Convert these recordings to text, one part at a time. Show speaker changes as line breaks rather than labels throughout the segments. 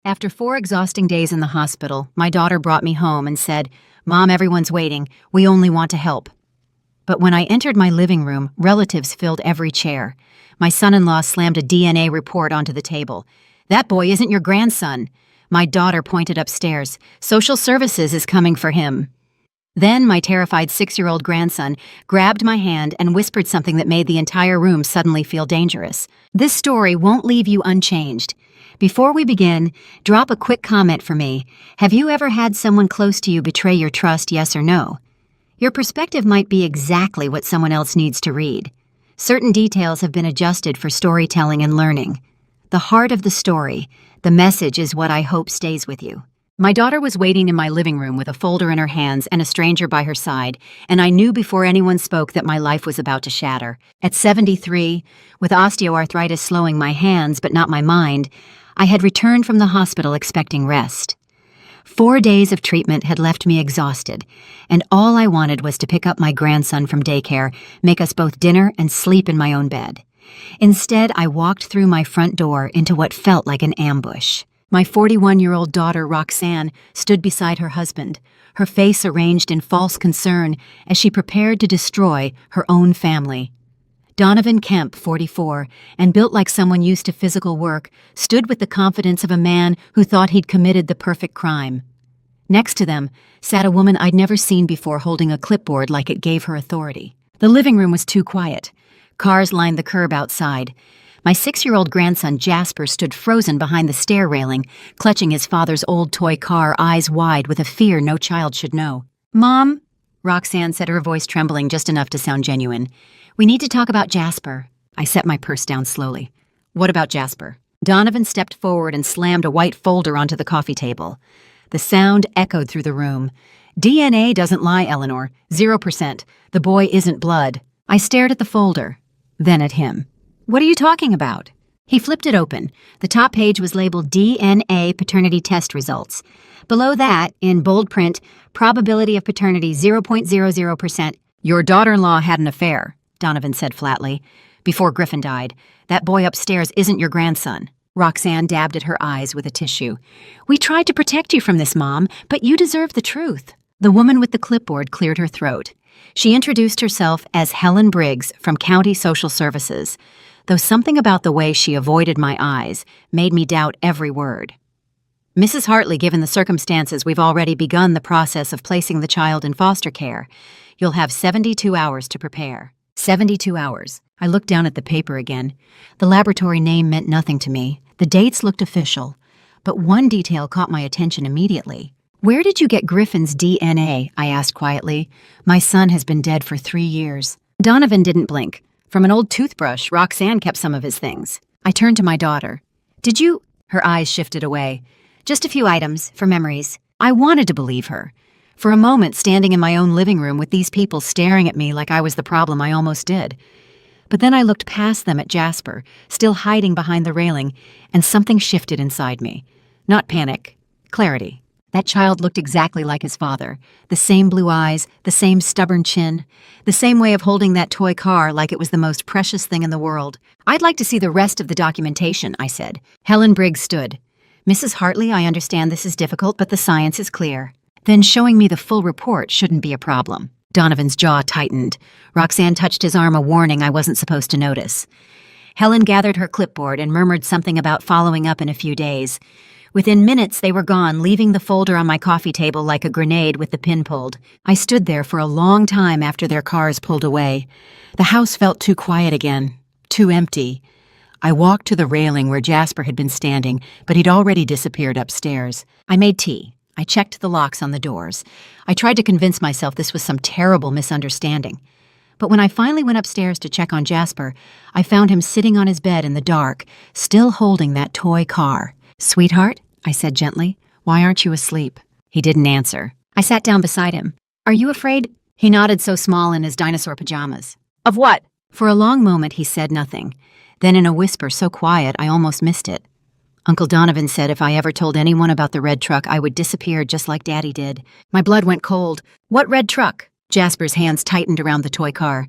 After 4 exhausting days in the hospital, my daughter brought me home and said, "Mom, everyone's waiting. We only want to help." But when I entered my living room, relatives filled every chair. My son-in-law slammed a DNA report onto the table. "That boy isn't your grandson." My daughter pointed upstairs. "Social services is coming for him." Then my terrified 6-year-old grandson grabbed my hand and whispered something that made the entire room suddenly feel dangerous. This story won't leave you unchanged. Before we begin, drop a quick comment for me. Have you ever had someone close to you betray your trust, yes or no? Your perspective might be exactly what someone else needs to read. Certain details have been adjusted for storytelling and learning. The heart of the story, the message, is what I hope stays with you. My daughter was waiting in my living room with a folder in her hands and a stranger by her side, and I knew before anyone spoke that my life was about to shatter. At 73, with osteoarthritis slowing my hands but not my mind, I had returned from the hospital expecting rest. 4 days of treatment had left me exhausted, and all I wanted was to pick up my grandson from daycare, make us both dinner, and sleep in my own bed. Instead, I walked through my front door into what felt like an ambush. My 41-year-old daughter, Roxanne, stood beside her husband, her face arranged in false concern as she prepared to destroy her own family. Donovan Kemp, 44, and built like someone used to physical work, stood with the confidence of a man who thought he'd committed the perfect crime. Next to them sat a woman I'd never seen before, holding a clipboard like it gave her authority. The living room was too quiet. Cars lined the curb outside. My 6-year-old grandson, Jasper, stood frozen behind the stair railing, clutching his father's old toy car, eyes wide with a fear no child should know. "Mom," Roxanne said, her voice trembling just enough to sound genuine, "we need to talk about Jasper." I set my purse down slowly. "What about Jasper?" Donovan stepped forward and slammed a white folder onto the coffee table. The sound echoed through the room. "DNA doesn't lie, Eleanor. 0%. The boy isn't blood." I stared at the folder, then at him. "What are you talking about?" He flipped it open. The top page was labeled DNA paternity test results. Below that, in bold print, probability of paternity 0.00%. "Your daughter-in-law had an affair," Donovan said flatly. "Before Griffin died. That boy upstairs isn't your grandson." Roxanne dabbed at her eyes with a tissue. "We tried to protect you from this, Mom, but you deserve the truth." The woman with the clipboard cleared her throat. She introduced herself as Helen Briggs from County Social Services, though something about the way she avoided my eyes made me doubt every word. "Mrs. Hartley, given the circumstances, we've already begun the process of placing the child in foster care. You'll have 72 hours to prepare." 72 hours. I looked down at the paper again. The laboratory name meant nothing to me. The dates looked official. But one detail caught my attention immediately. "Where did you get Griffin's DNA?" I asked quietly. "My son has been dead for 3 years. Donovan didn't blink. "From an old toothbrush. Roxanne kept some of his things." I turned to my daughter. "Did you—" Her eyes shifted away. "Just a few items, for memories." I wanted to believe her. For a moment, standing in my own living room with these people staring at me like I was the problem, I almost did. But then I looked past them at Jasper, still hiding behind the railing, and something shifted inside me. Not panic, clarity. That child looked exactly like his father. The same blue eyes, the same stubborn chin, the same way of holding that toy car like it was the most precious thing in the world. "I'd like to see the rest of the documentation," I said. Helen Briggs stood. "Mrs. Hartley, I understand this is difficult, but the science is clear." "Then showing me the full report shouldn't be a problem." Donovan's jaw tightened. Roxanne touched his arm, a warning I wasn't supposed to notice. Helen gathered her clipboard and murmured something about following up in a few days. Within minutes, they were gone, leaving the folder on my coffee table like a grenade with the pin pulled. I stood there for a long time after their cars pulled away. The house felt too quiet again, too empty. I walked to the railing where Jasper had been standing, but he'd already disappeared upstairs. I made tea. I checked the locks on the doors. I tried to convince myself this was some terrible misunderstanding. But when I finally went upstairs to check on Jasper, I found him sitting on his bed in the dark, still holding that toy car. "Sweetheart," I said gently, "why aren't you asleep?" He didn't answer. I sat down beside him. "Are you afraid?" He nodded, so small in his dinosaur pajamas. "Of what?" For a long moment he said nothing. Then in a whisper so quiet I almost missed it. "Uncle Donovan said if I ever told anyone about the red truck, I would disappear just like Daddy did." My blood went cold. "What red truck?" Jasper's hands tightened around the toy car.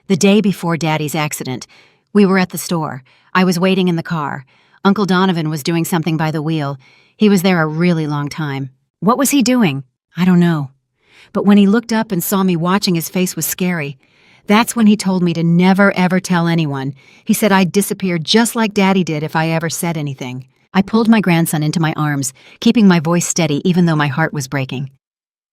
"The day before Daddy's accident. We were at the store. I was waiting in the car. Uncle Donovan was doing something by the wheel. He was there a really long time. What was he doing? I don't know. But when he looked up and saw me watching, his face was scary. That's when he told me to never ever tell anyone. He said I'd disappear just like Daddy did if I ever said anything. I pulled my grandson into my arms, keeping my voice steady even though my heart was breaking.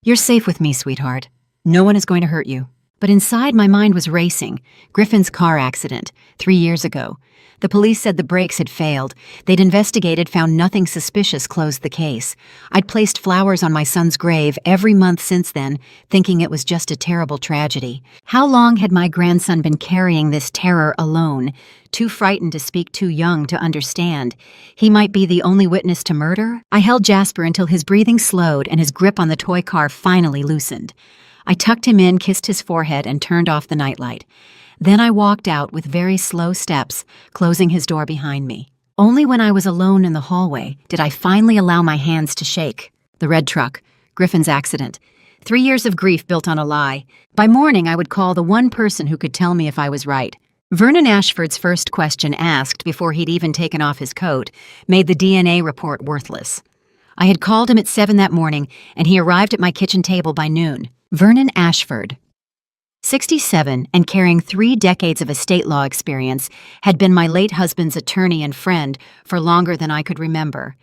You're safe with me, sweetheart. No one is going to hurt you. But inside, my mind was racing. Griffin's car accident, 3 years ago. The police said the brakes had failed. They'd investigated, found nothing suspicious, closed the case. I'd placed flowers on my son's grave every month since then, thinking it was just a terrible tragedy. How long had my grandson been carrying this terror alone? Too frightened to speak, too young to understand. He might be the only witness to murder? I held Jasper until his breathing slowed and his grip on the toy car finally loosened. I tucked him in, kissed his forehead, and turned off the nightlight. Then I walked out with very slow steps, closing his door behind me. Only when I was alone in the hallway did I finally allow my hands to shake. The red truck, Griffin's accident. 3 years of grief built on a lie. By morning, I would call the one person who could tell me if I was right. Vernon Ashford's first question, asked before he'd even taken off his coat, made the DNA report worthless. I had called him at 7 that morning, and he arrived at my kitchen table by noon. Vernon Ashford, 67 and carrying 3 decades of estate law experience, had been my late husband's attorney and friend for longer than I could remember.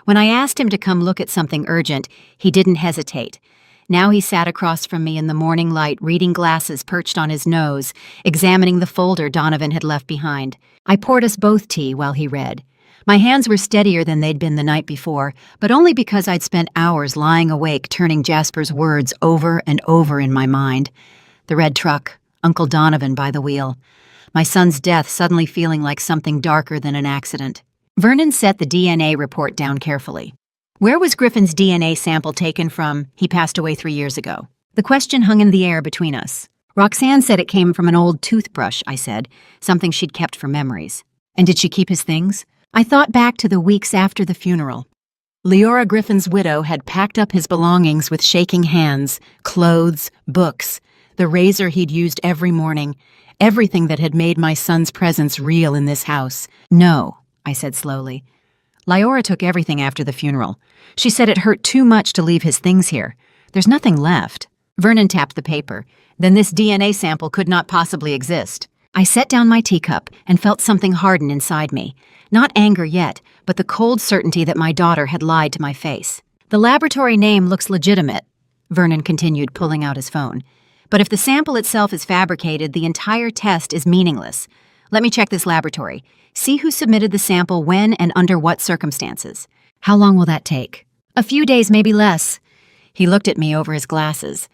When I asked him to come look at something urgent, he didn't hesitate. Now he sat across from me in the morning light, reading glasses perched on his nose, examining the folder Donovan had left behind. I poured us both tea while he read. My hands were steadier than they'd been the night before, but only because I'd spent hours lying awake turning Jasper's words over and over in my mind. The red truck, Uncle Donovan by the wheel. My son's death suddenly feeling like something darker than an accident. Vernon set the DNA report down carefully. Where was Griffin's DNA sample taken from? He passed away 3 years ago. The question hung in the air between us. Roxanne said it came from an old toothbrush, I said, something she'd kept for memories. And did she keep his things? I thought back to the weeks after the funeral. Leora Griffin's widow had packed up his belongings with shaking hands, clothes, books, the razor he'd used every morning, everything that had made my son's presence real in this house. No, I said slowly. Leora took everything after the funeral. She said it hurt too much to leave his things here. There's nothing left. Vernon tapped the paper. Then this DNA sample could not possibly exist. I set down my teacup and felt something harden inside me. Not anger yet, but the cold certainty that my daughter had lied to my face. The laboratory name looks legitimate, Vernon continued, pulling out his phone. But if the sample itself is fabricated, the entire test is meaningless. Let me check this laboratory. See who submitted the sample, when, and under what circumstances. How long will that take? A few days, maybe less. He looked at me over his glasses.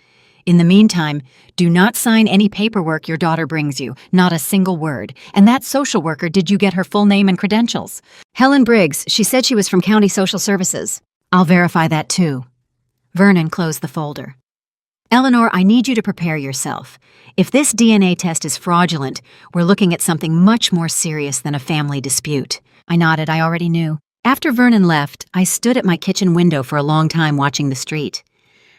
In the meantime, do not sign any paperwork your daughter brings you, not a single word. And that social worker, did you get her full name and credentials? Helen Briggs, she said she was from County Social Services. I'll verify that too. Vernon closed the folder. Eleanor, I need you to prepare yourself. If this DNA test is fraudulent, we're looking at something much more serious than a family dispute. I nodded, I already knew. After Vernon left, I stood at my kitchen window for a long time watching the street.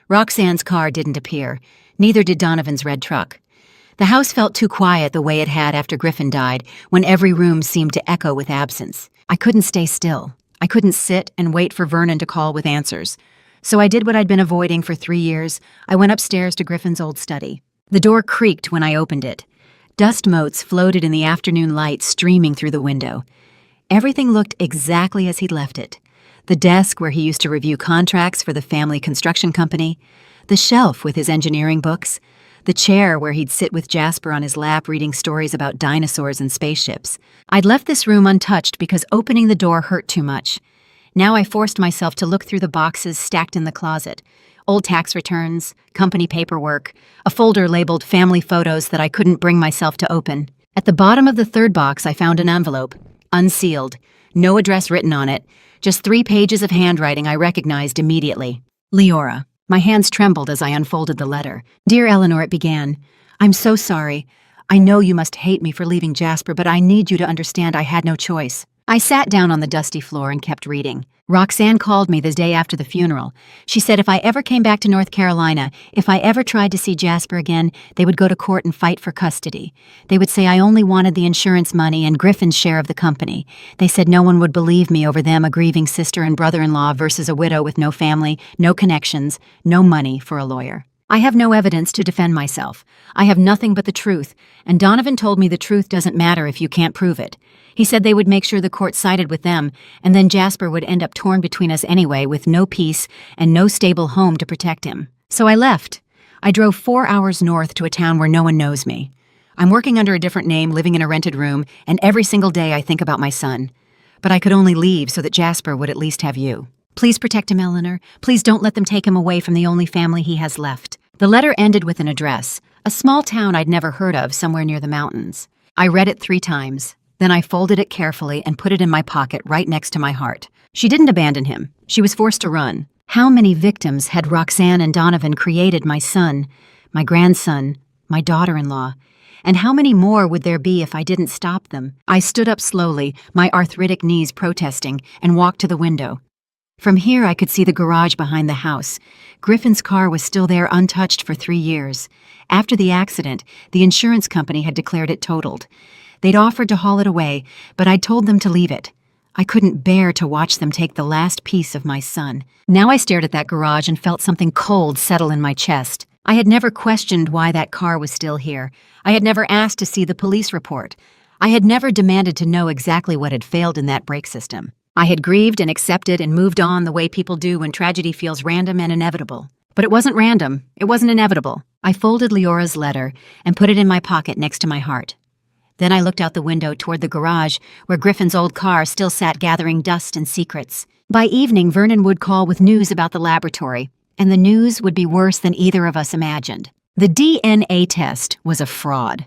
Roxanne's car didn't appear. Neither did Donovan's red truck. The house felt too quiet the way it had after Griffin died, when every room seemed to echo with absence. I couldn't stay still. I couldn't sit and wait for Vernon to call with answers. So I did what I'd been avoiding for 3 years. I went upstairs to Griffin's old study. The door creaked when I opened it. Dust motes floated in the afternoon light streaming through the window. Everything looked exactly as he'd left it. The desk where he used to review contracts for the family construction company, the shelf with his engineering books, the chair where he'd sit with Jasper on his lap reading stories about dinosaurs and spaceships. I'd left this room untouched because opening the door hurt too much. Now I forced myself to look through the boxes stacked in the closet. Old tax returns, company paperwork, a folder labeled family photos that I couldn't bring myself to open. At the bottom of the third box, I found an envelope, unsealed, no address written on it, just 3 pages of handwriting I recognized immediately. Leora. My hands trembled as I unfolded the letter. Dear Eleanor, it began. I'm so sorry. I know you must hate me for leaving Jasper, but I need you to understand I had no choice. I sat down on the dusty floor and kept reading. Roxanne called me the day after the funeral. She said if I ever came back to North Carolina, if I ever tried to see Jasper again, they would go to court and fight for custody. They would say I only wanted the insurance money and Griffin's share of the company. They said no one would believe me over them, a grieving sister and brother-in-law versus a widow with no family, no connections, no money for a lawyer. I have no evidence to defend myself. I have nothing but the truth, and Donovan told me the truth doesn't matter if you can't prove it. He said they would make sure the court sided with them, and then Jasper would end up torn between us anyway with no peace and no stable home to protect him. So I left. I drove 4 hours north to a town where no one knows me. I'm working under a different name, living in a rented room, and every single day I think about my son. But I could only leave so that Jasper would at least have you. Please protect him, Eleanor. Please don't let them take him away from the only family he has left. The letter ended with an address, a small town I'd never heard of somewhere near the mountains. I read it 3 times. Then I folded it carefully and put it in my pocket right next to my heart. She didn't abandon him. She was forced to run. How many victims had Roxanne and Donovan created my son, my grandson, my daughter-in-law? And how many more would there be if I didn't stop them? I stood up slowly, my arthritic knees protesting, and walked to the window. From here I could see the garage behind the house. Griffin's car was still there untouched for 3 years. After the accident, the insurance company had declared it totaled. They'd offered to haul it away, but I'd told them to leave it. I couldn't bear to watch them take the last piece of my son. Now I stared at that garage and felt something cold settle in my chest. I had never questioned why that car was still here. I had never asked to see the police report. I had never demanded to know exactly what had failed in that brake system. I had grieved and accepted and moved on the way people do when tragedy feels random and inevitable. But it wasn't random. It wasn't inevitable. I folded Leora's letter and put it in my pocket next to my heart. Then I looked out the window toward the garage, where Griffin's old car still sat gathering dust and secrets. By evening, Vernon would call with news about the laboratory, and the news would be worse than either of us imagined. The DNA test was a fraud.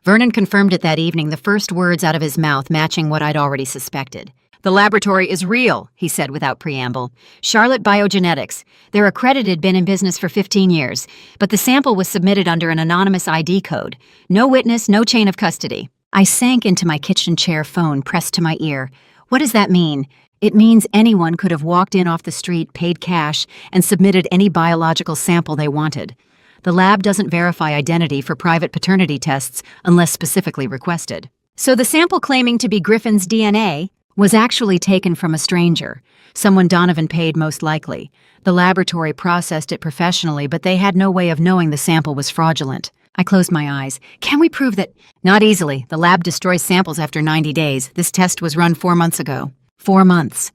Vernon confirmed it that evening, the first words out of his mouth matching what I'd already suspected. "The laboratory is real," he said without preamble. "Charlotte Biogenetics. They're accredited, been in business for 15 years, but the sample was submitted under an anonymous ID code. No witness, no chain of custody." I sank into my kitchen chair, phone pressed to my ear. What does that mean? It means anyone could have walked in off the street, paid cash, and submitted any biological sample they wanted. The lab doesn't verify identity for private paternity tests unless specifically requested. So the sample claiming to be Griffin's DNA was actually taken from a stranger, someone Donovan paid most likely. The laboratory processed it professionally, but they had no way of knowing the sample was fraudulent. I closed my eyes. Can we prove that? Not easily. The lab destroys samples after 90 days. This test was run 4 months ago. 4 months.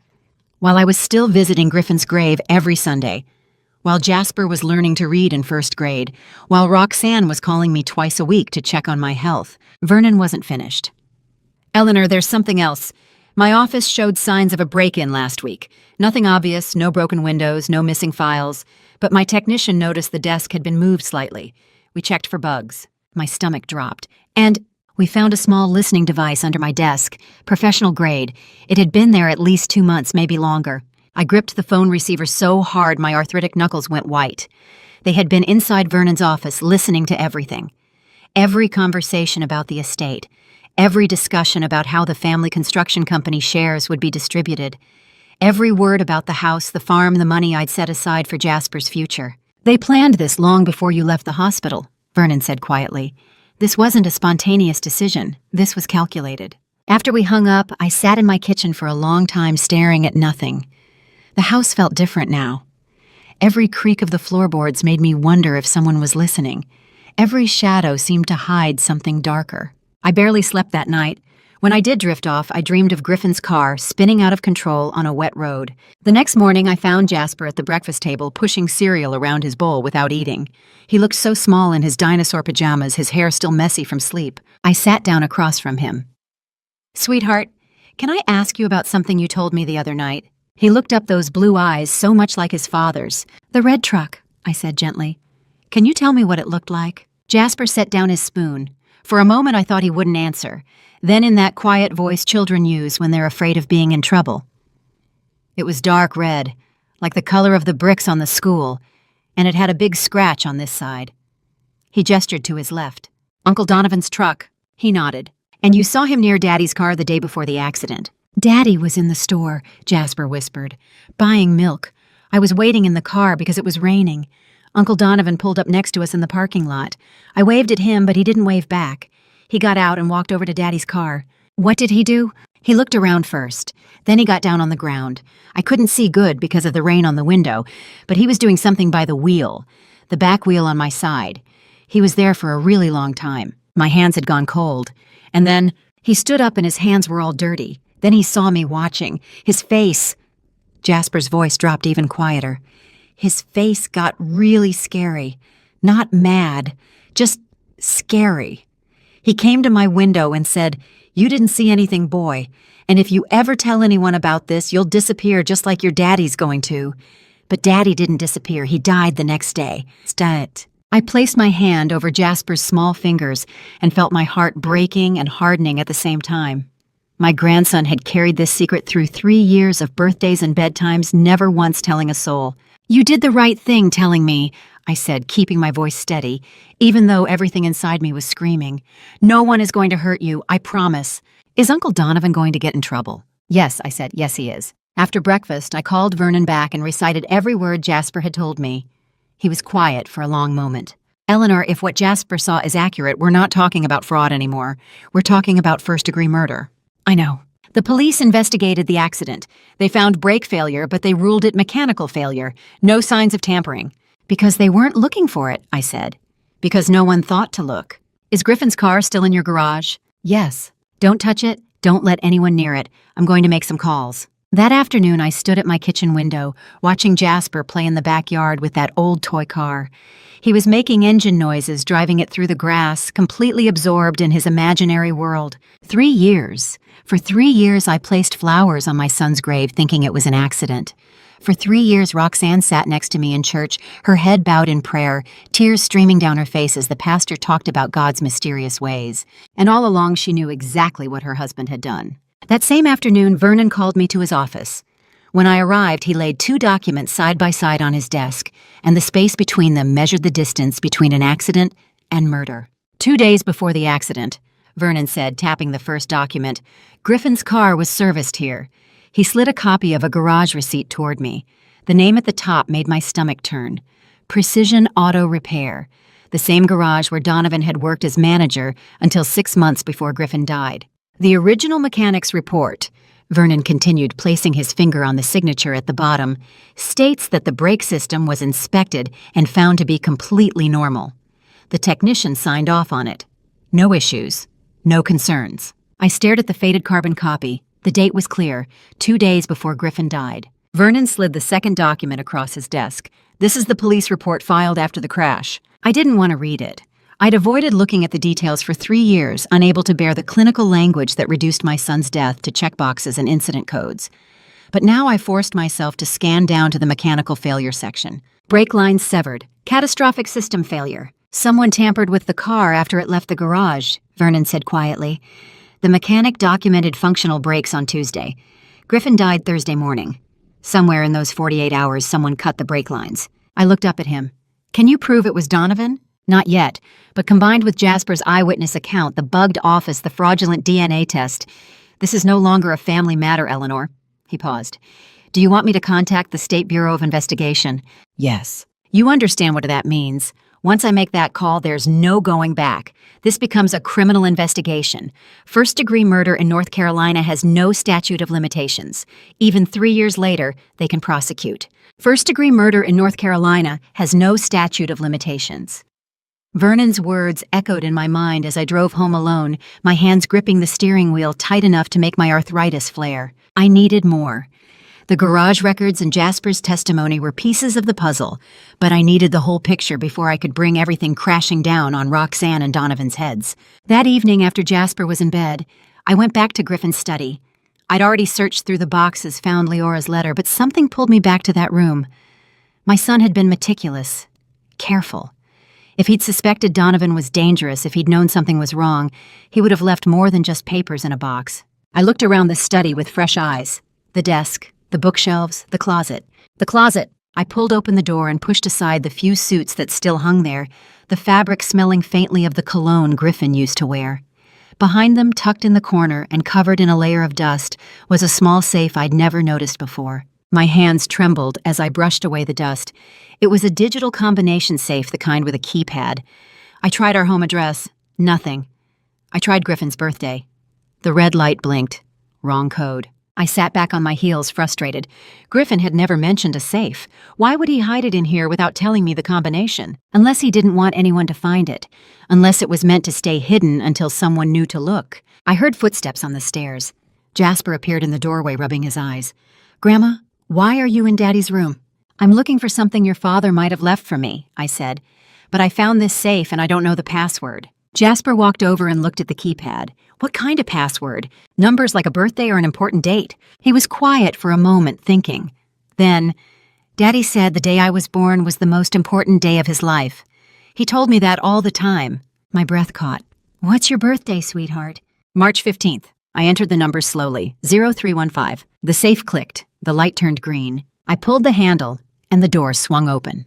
While I was still visiting Griffin's grave every Sunday, while Jasper was learning to read in 1st grade, while Roxanne was calling me twice a week to check on my health, Vernon wasn't finished. "Eleanor, there's something else. My office showed signs of a break-in last week. Nothing obvious, no broken windows, no missing files. But my technician noticed the desk had been moved slightly. We checked for bugs." My stomach dropped. "And we found a small listening device under my desk, professional grade. It had been there at least 2 months, maybe longer." I gripped the phone receiver so hard my arthritic knuckles went white. They had been inside Vernon's office, listening to everything. Every conversation about the estate. Every discussion about how the family construction company shares would be distributed. Every word about the house, the farm, the money I'd set aside for Jasper's future. "They planned this long before you left the hospital," Vernon said quietly. "This wasn't a spontaneous decision. This was calculated." After we hung up, I sat in my kitchen for a long time staring at nothing. The house felt different now. Every creak of the floorboards made me wonder if someone was listening. Every shadow seemed to hide something darker. I barely slept that night. When I did drift off, I dreamed of Griffin's car spinning out of control on a wet road. The next morning, I found Jasper at the breakfast table pushing cereal around his bowl without eating. He looked so small in his dinosaur pajamas, his hair still messy from sleep. I sat down across from him. "Sweetheart, can I ask you about something you told me the other night?" He looked up, those blue eyes so much like his father's. "The red truck," I said gently. "Can you tell me what it looked like?" Jasper set down his spoon. For a moment I thought he wouldn't answer. Then in that quiet voice children use when they're afraid of being in trouble. "It was dark red, like the color of the bricks on the school, and it had a big scratch on this side." He gestured to his left. "Uncle Donovan's truck." He nodded. "And you saw him near Daddy's car the day before the accident?" "Daddy was in the store," Jasper whispered, "buying milk. I was waiting in the car because it was raining. Uncle Donovan pulled up next to us in the parking lot. I waved at him, but he didn't wave back. He got out and walked over to Daddy's car." "What did he do?" "He looked around first. Then he got down on the ground. I couldn't see good because of the rain on the window, but he was doing something by the wheel, the back wheel on my side. He was there for a really long time. My hands had gone cold. And then he stood up and his hands were all dirty. Then he saw me watching. His face—" Jasper's voice dropped even quieter. "His face got really scary. Not mad, just scary. He came to my window and said, 'You didn't see anything, boy. And if you ever tell anyone about this, you'll disappear just like your daddy's going to.' But Daddy didn't disappear. He died the next day." Stat. I placed my hand over Jasper's small fingers and felt my heart breaking and hardening at the same time. My grandson had carried this secret through 3 years of birthdays and bedtimes, never once telling a soul. "You did the right thing telling me," I said, keeping my voice steady, even though everything inside me was screaming. "No one is going to hurt you, I promise." "Is Uncle Donovan going to get in trouble?" "Yes," I said. "Yes, he is." After breakfast, I called Vernon back and recited every word Jasper had told me. He was quiet for a long moment. "Eleanor, if what Jasper saw is accurate, we're not talking about fraud anymore. We're talking about first-degree murder." "I know." "The police investigated the accident. They found brake failure, but they ruled it mechanical failure. No signs of tampering." "Because they weren't looking for it," I said. "Because no one thought to look." "Is Griffin's car still in your garage?" "Yes." "Don't touch it. Don't let anyone near it. I'm going to make some calls." That afternoon, I stood at my kitchen window, watching Jasper play in the backyard with that old toy car. He was making engine noises, driving it through the grass, completely absorbed in his imaginary world. 3 years. For 3 years, I placed flowers on my son's grave, thinking it was an accident. For 3 years, Roxanne sat next to me in church, her head bowed in prayer, tears streaming down her face as the pastor talked about God's mysterious ways. And all along, she knew exactly what her husband had done. That same afternoon, Vernon called me to his office. When I arrived, he laid 2 documents side by side on his desk, and the space between them measured the distance between an accident and murder. 2 days before the accident, Vernon said, tapping the first document, "Griffin's car was serviced here." He slid a copy of a garage receipt toward me. The name at the top made my stomach turn. Precision Auto Repair, the same garage where Donovan had worked as manager until 6 months before Griffin died. "The original mechanic's report," Vernon continued, placing his finger on the signature at the bottom, "states that the brake system was inspected and found to be completely normal. The technician signed off on it. No issues. No concerns." I stared at the faded carbon copy. The date was clear, 2 days before Griffin died. Vernon slid the second document across his desk. "This is the police report filed after the crash." I didn't want to read it. I'd avoided looking at the details for 3 years, unable to bear the clinical language that reduced my son's death to checkboxes and incident codes. But now I forced myself to scan down to the mechanical failure section. "Brake lines severed. Catastrophic system failure. Someone tampered with the car after it left the garage," Vernon said quietly. "The mechanic documented functional brakes on Tuesday. Griffin died Thursday morning. Somewhere in those 48 hours, someone cut the brake lines." I looked up at him. "Can you prove it was Donovan?" "Not yet, but combined with Jasper's eyewitness account, the bugged office, the fraudulent DNA test, this is no longer a family matter, Eleanor." He paused. "Do you want me to contact the State Bureau of Investigation?" "Yes." "You understand what that means. Once I make that call, there's no going back. This becomes a criminal investigation. First-degree murder in North Carolina has no statute of limitations. Even 3 years later, they can prosecute. First-degree murder in North Carolina has no statute of limitations." Vernon's words echoed in my mind as I drove home alone, my hands gripping the steering wheel tight enough to make my arthritis flare. I needed more. The garage records and Jasper's testimony were pieces of the puzzle, but I needed the whole picture before I could bring everything crashing down on Roxanne and Donovan's heads. That evening, after Jasper was in bed, I went back to Griffin's study. I'd already searched through the boxes, found Leora's letter, but something pulled me back to that room. My son had been meticulous, careful. If he'd suspected Donovan was dangerous, if he'd known something was wrong, he would have left more than just papers in a box. I looked around the study with fresh eyes. The desk, the bookshelves, the closet. The closet! I pulled open the door and pushed aside the few suits that still hung there, the fabric smelling faintly of the cologne Griffin used to wear. Behind them, tucked in the corner and covered in a layer of dust, was a small safe I'd never noticed before. My hands trembled as I brushed away the dust. It was a digital combination safe, the kind with a keypad. I tried our home address. Nothing. I tried Griffin's birthday. The red light blinked. Wrong code. I sat back on my heels, frustrated. Griffin had never mentioned a safe. Why would he hide it in here without telling me the combination? Unless he didn't want anyone to find it. Unless it was meant to stay hidden until someone knew to look. I heard footsteps on the stairs. Jasper appeared in the doorway, rubbing his eyes. "Grandma, why are you in Daddy's room?" "I'm looking for something your father might have left for me," I said. "But I found this safe and I don't know the password." Jasper walked over and looked at the keypad. What kind of password? Numbers like a birthday or an important date? He was quiet for a moment, thinking. Then, "Daddy said the day I was born was the most important day of his life. He told me that all the time." My breath caught. "What's your birthday, sweetheart?" "March 15th. I entered the numbers slowly. 0315. The safe clicked. The light turned green. I pulled the handle, and the door swung open.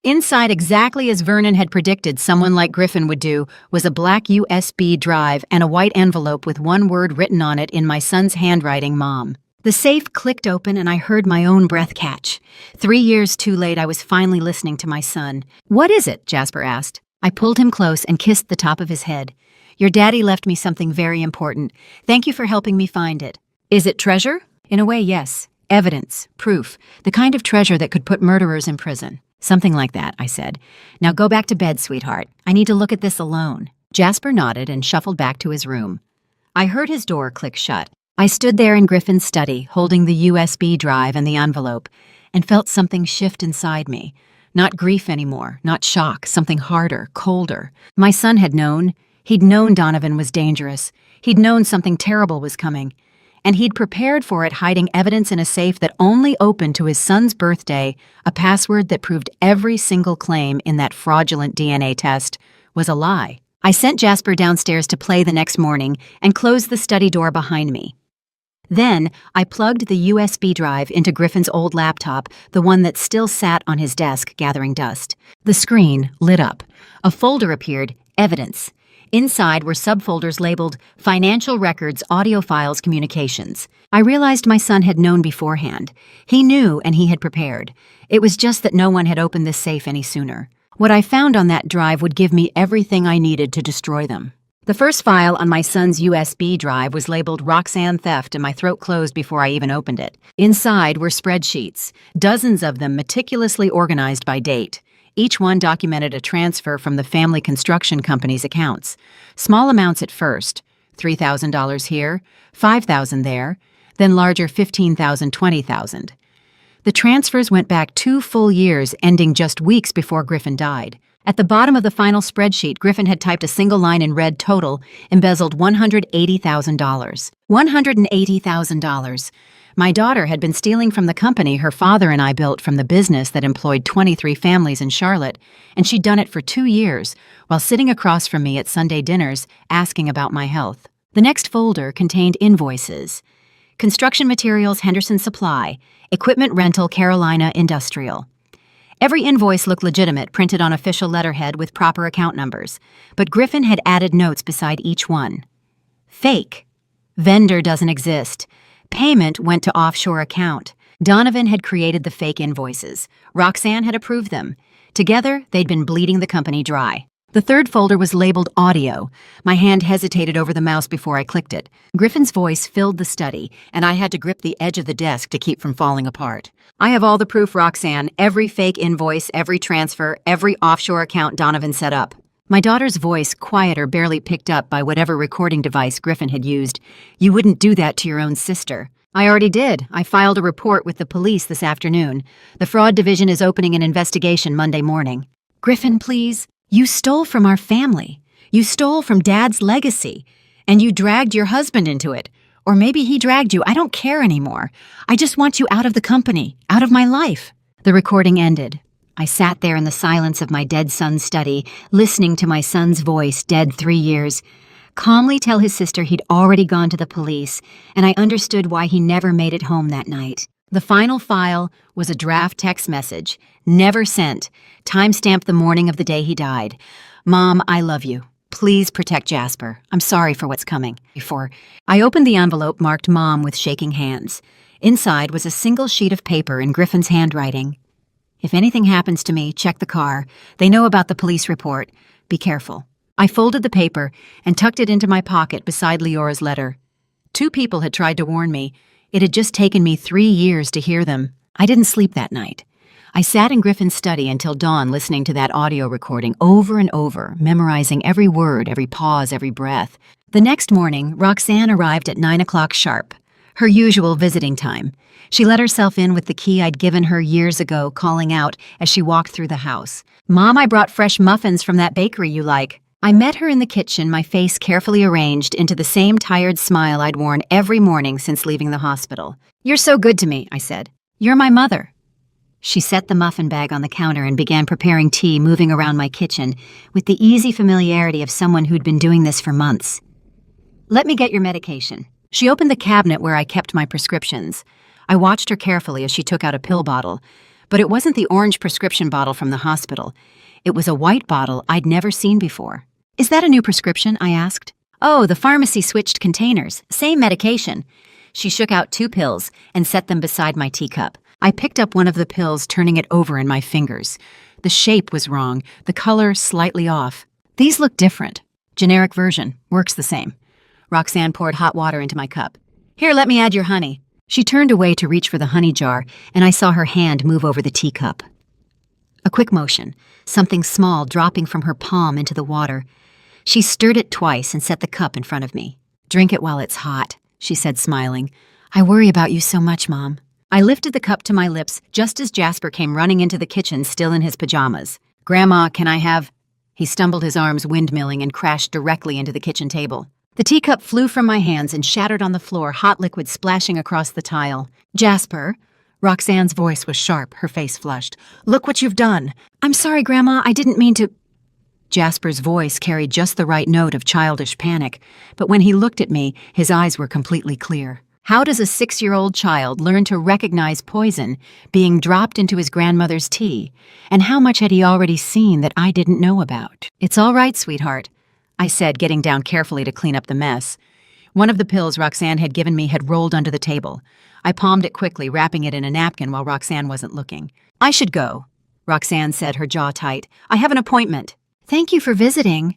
Inside, exactly as Vernon had predicted someone like Griffin would do, was a black USB drive and a white envelope with one word written on it in my son's handwriting, Mom. The safe clicked open and I heard my own breath catch. 3 years too late, I was finally listening to my son. "What is it?" Jasper asked. I pulled him close and kissed the top of his head. "Your daddy left me something very important. Thank you for helping me find it." "Is it treasure?" "In a way, yes. Evidence, proof, the kind of treasure that could put murderers in prison." "Something like that," I said. "Now go back to bed, sweetheart. I need to look at this alone." Jasper nodded and shuffled back to his room. I heard his door click shut. I stood there in Griffin's study, holding the USB drive and the envelope, and felt something shift inside me. Not grief anymore, not shock, something harder, colder. My son had known. He'd known Donovan was dangerous. He'd known something terrible was coming. And he'd prepared for it, hiding evidence in a safe that only opened to his son's birthday, a password that proved every single claim in that fraudulent DNA test was a lie. I sent Jasper downstairs to play the next morning and closed the study door behind me. Then, I plugged the USB drive into Griffin's old laptop, the one that still sat on his desk gathering dust. The screen lit up. A folder appeared, Evidence. Inside were subfolders labeled Financial Records, Audio Files, Communications. I realized my son had known beforehand. He knew and he had prepared. It was just that no one had opened this safe any sooner. What I found on that drive would give me everything I needed to destroy them. The first file on my son's USB drive was labeled Roxanne Theft, and my throat closed before I even opened it. Inside were spreadsheets, dozens of them meticulously organized by date. Each one documented a transfer from the family construction company's accounts. Small amounts at first, $3,000 here, $5,000 there, then larger $15,000, $20,000. The transfers went back 2 full years, ending just weeks before Griffin died. At the bottom of the final spreadsheet, Griffin had typed a single line in red: total, embezzled $180,000. $180,000. My daughter had been stealing from the company her father and I built from the business that employed 23 families in Charlotte, and she'd done it for 2 years, while sitting across from me at Sunday dinners asking about my health. The next folder contained invoices. Construction materials, Henderson Supply. Equipment rental, Carolina Industrial. Every invoice looked legitimate, printed on official letterhead with proper account numbers, but Griffin had added notes beside each one. Fake. Vendor doesn't exist. Payment went to offshore account. Donovan had created the fake invoices. Roxanne had approved them. Together, they'd been bleeding the company dry. The third folder was labeled Audio. My hand hesitated over the mouse before I clicked it. Griffin's voice filled the study, and I had to grip the edge of the desk to keep from falling apart. "I have all the proof, Roxanne. Every fake invoice, every transfer, every offshore account Donovan set up." My daughter's voice, quieter, barely picked up by whatever recording device Griffin had used. "You wouldn't do that to your own sister." "I already did. I filed a report with the police this afternoon. The fraud division is opening an investigation Monday morning." "Griffin, please. You stole from our family. You stole from Dad's legacy. And you dragged your husband into it. Or maybe he dragged you. I don't care anymore. I just want you out of the company, out of my life." The recording ended. I sat there in the silence of my dead son's study, listening to my son's voice, dead 3 years, calmly tell his sister he'd already gone to the police, and I understood why he never made it home that night. The final file was a draft text message, never sent, time-stamped the morning of the day he died. "Mom, I love you. Please protect Jasper. I'm sorry for what's coming. I opened the envelope marked Mom with shaking hands. Inside was a single sheet of paper in Griffin's handwriting. If anything happens to me, check the car. They know about the police report. Be careful. I folded the paper and tucked it into my pocket beside Leora's letter. 2 people had tried to warn me. It had just taken me 3 years to hear them. I didn't sleep that night. I sat in Griffin's study until dawn listening to that audio recording over and over, memorizing every word, every pause, every breath. The next morning, Roxanne arrived at 9 o'clock sharp, her usual visiting time. She let herself in with the key I'd given her years ago, calling out as she walked through the house. "Mom, I brought fresh muffins from that bakery you like." I met her in the kitchen, my face carefully arranged into the same tired smile I'd worn every morning since leaving the hospital. "You're so good to me," I said. "You're my mother." She set the muffin bag on the counter and began preparing tea, moving around my kitchen with the easy familiarity of someone who'd been doing this for months. "Let me get your medication." She opened the cabinet where I kept my prescriptions. I watched her carefully as she took out a pill bottle, but it wasn't the orange prescription bottle from the hospital. It was a white bottle I'd never seen before. "Is that a new prescription?" I asked. "Oh, the pharmacy switched containers. Same medication." She shook out 2 pills and set them beside my teacup. I picked up one of the pills, turning it over in my fingers. The shape was wrong, the color slightly off. "These look different." "Generic version. Works the same." Roxanne poured hot water into my cup. "Here, let me add your honey." She turned away to reach for the honey jar, and I saw her hand move over the teacup. A quick motion, something small dropping from her palm into the water. She stirred it twice and set the cup in front of me. "Drink it while it's hot," she said, smiling. "I worry about you so much, Mom." I lifted the cup to my lips just as Jasper came running into the kitchen, still in his pajamas. "Grandma, can I have—" He stumbled, his arms windmilling, and crashed directly into the kitchen table. The teacup flew from my hands and shattered on the floor, hot liquid splashing across the tile. "Jasper," Roxanne's voice was sharp, her face flushed. "Look what you've done." "I'm sorry, Grandma, I didn't mean to—" Jasper's voice carried just the right note of childish panic, but when he looked at me, his eyes were completely clear. How does a 6-year-old child learn to recognize poison being dropped into his grandmother's tea? And how much had he already seen that I didn't know about? "It's all right, sweetheart," I said, getting down carefully to clean up the mess. One of the pills Roxanne had given me had rolled under the table. I palmed it quickly, wrapping it in a napkin while Roxanne wasn't looking. "I should go," Roxanne said, her jaw tight. "I have an appointment." "Thank you for visiting."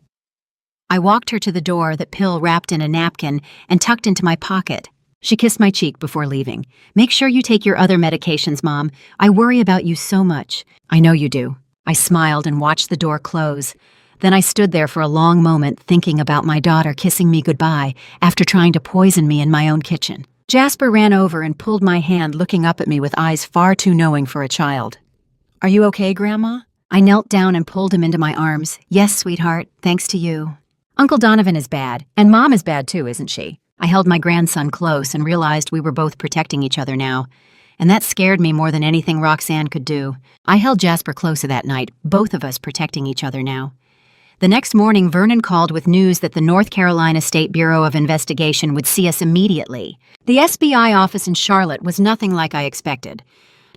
I walked her to the door, that pill wrapped in a napkin and tucked into my pocket. She kissed my cheek before leaving. "Make sure you take your other medications, Mom. I worry about you so much." "I know you do." I smiled and watched the door close. Then I stood there for a long moment, thinking about my daughter kissing me goodbye after trying to poison me in my own kitchen. Jasper ran over and pulled my hand, looking up at me with eyes far too knowing for a child. "Are you okay, Grandma?" I knelt down and pulled him into my arms. "Yes, sweetheart, thanks to you." "Uncle Donovan is bad, and Mom is bad too, isn't she?" I held my grandson close and realized we were both protecting each other now, and that scared me more than anything Roxanne could do. I held Jasper closer that night, both of us protecting each other now. The next morning, Vernon called with news that the North Carolina State Bureau of Investigation would see us immediately. The SBI office in Charlotte was nothing like I expected.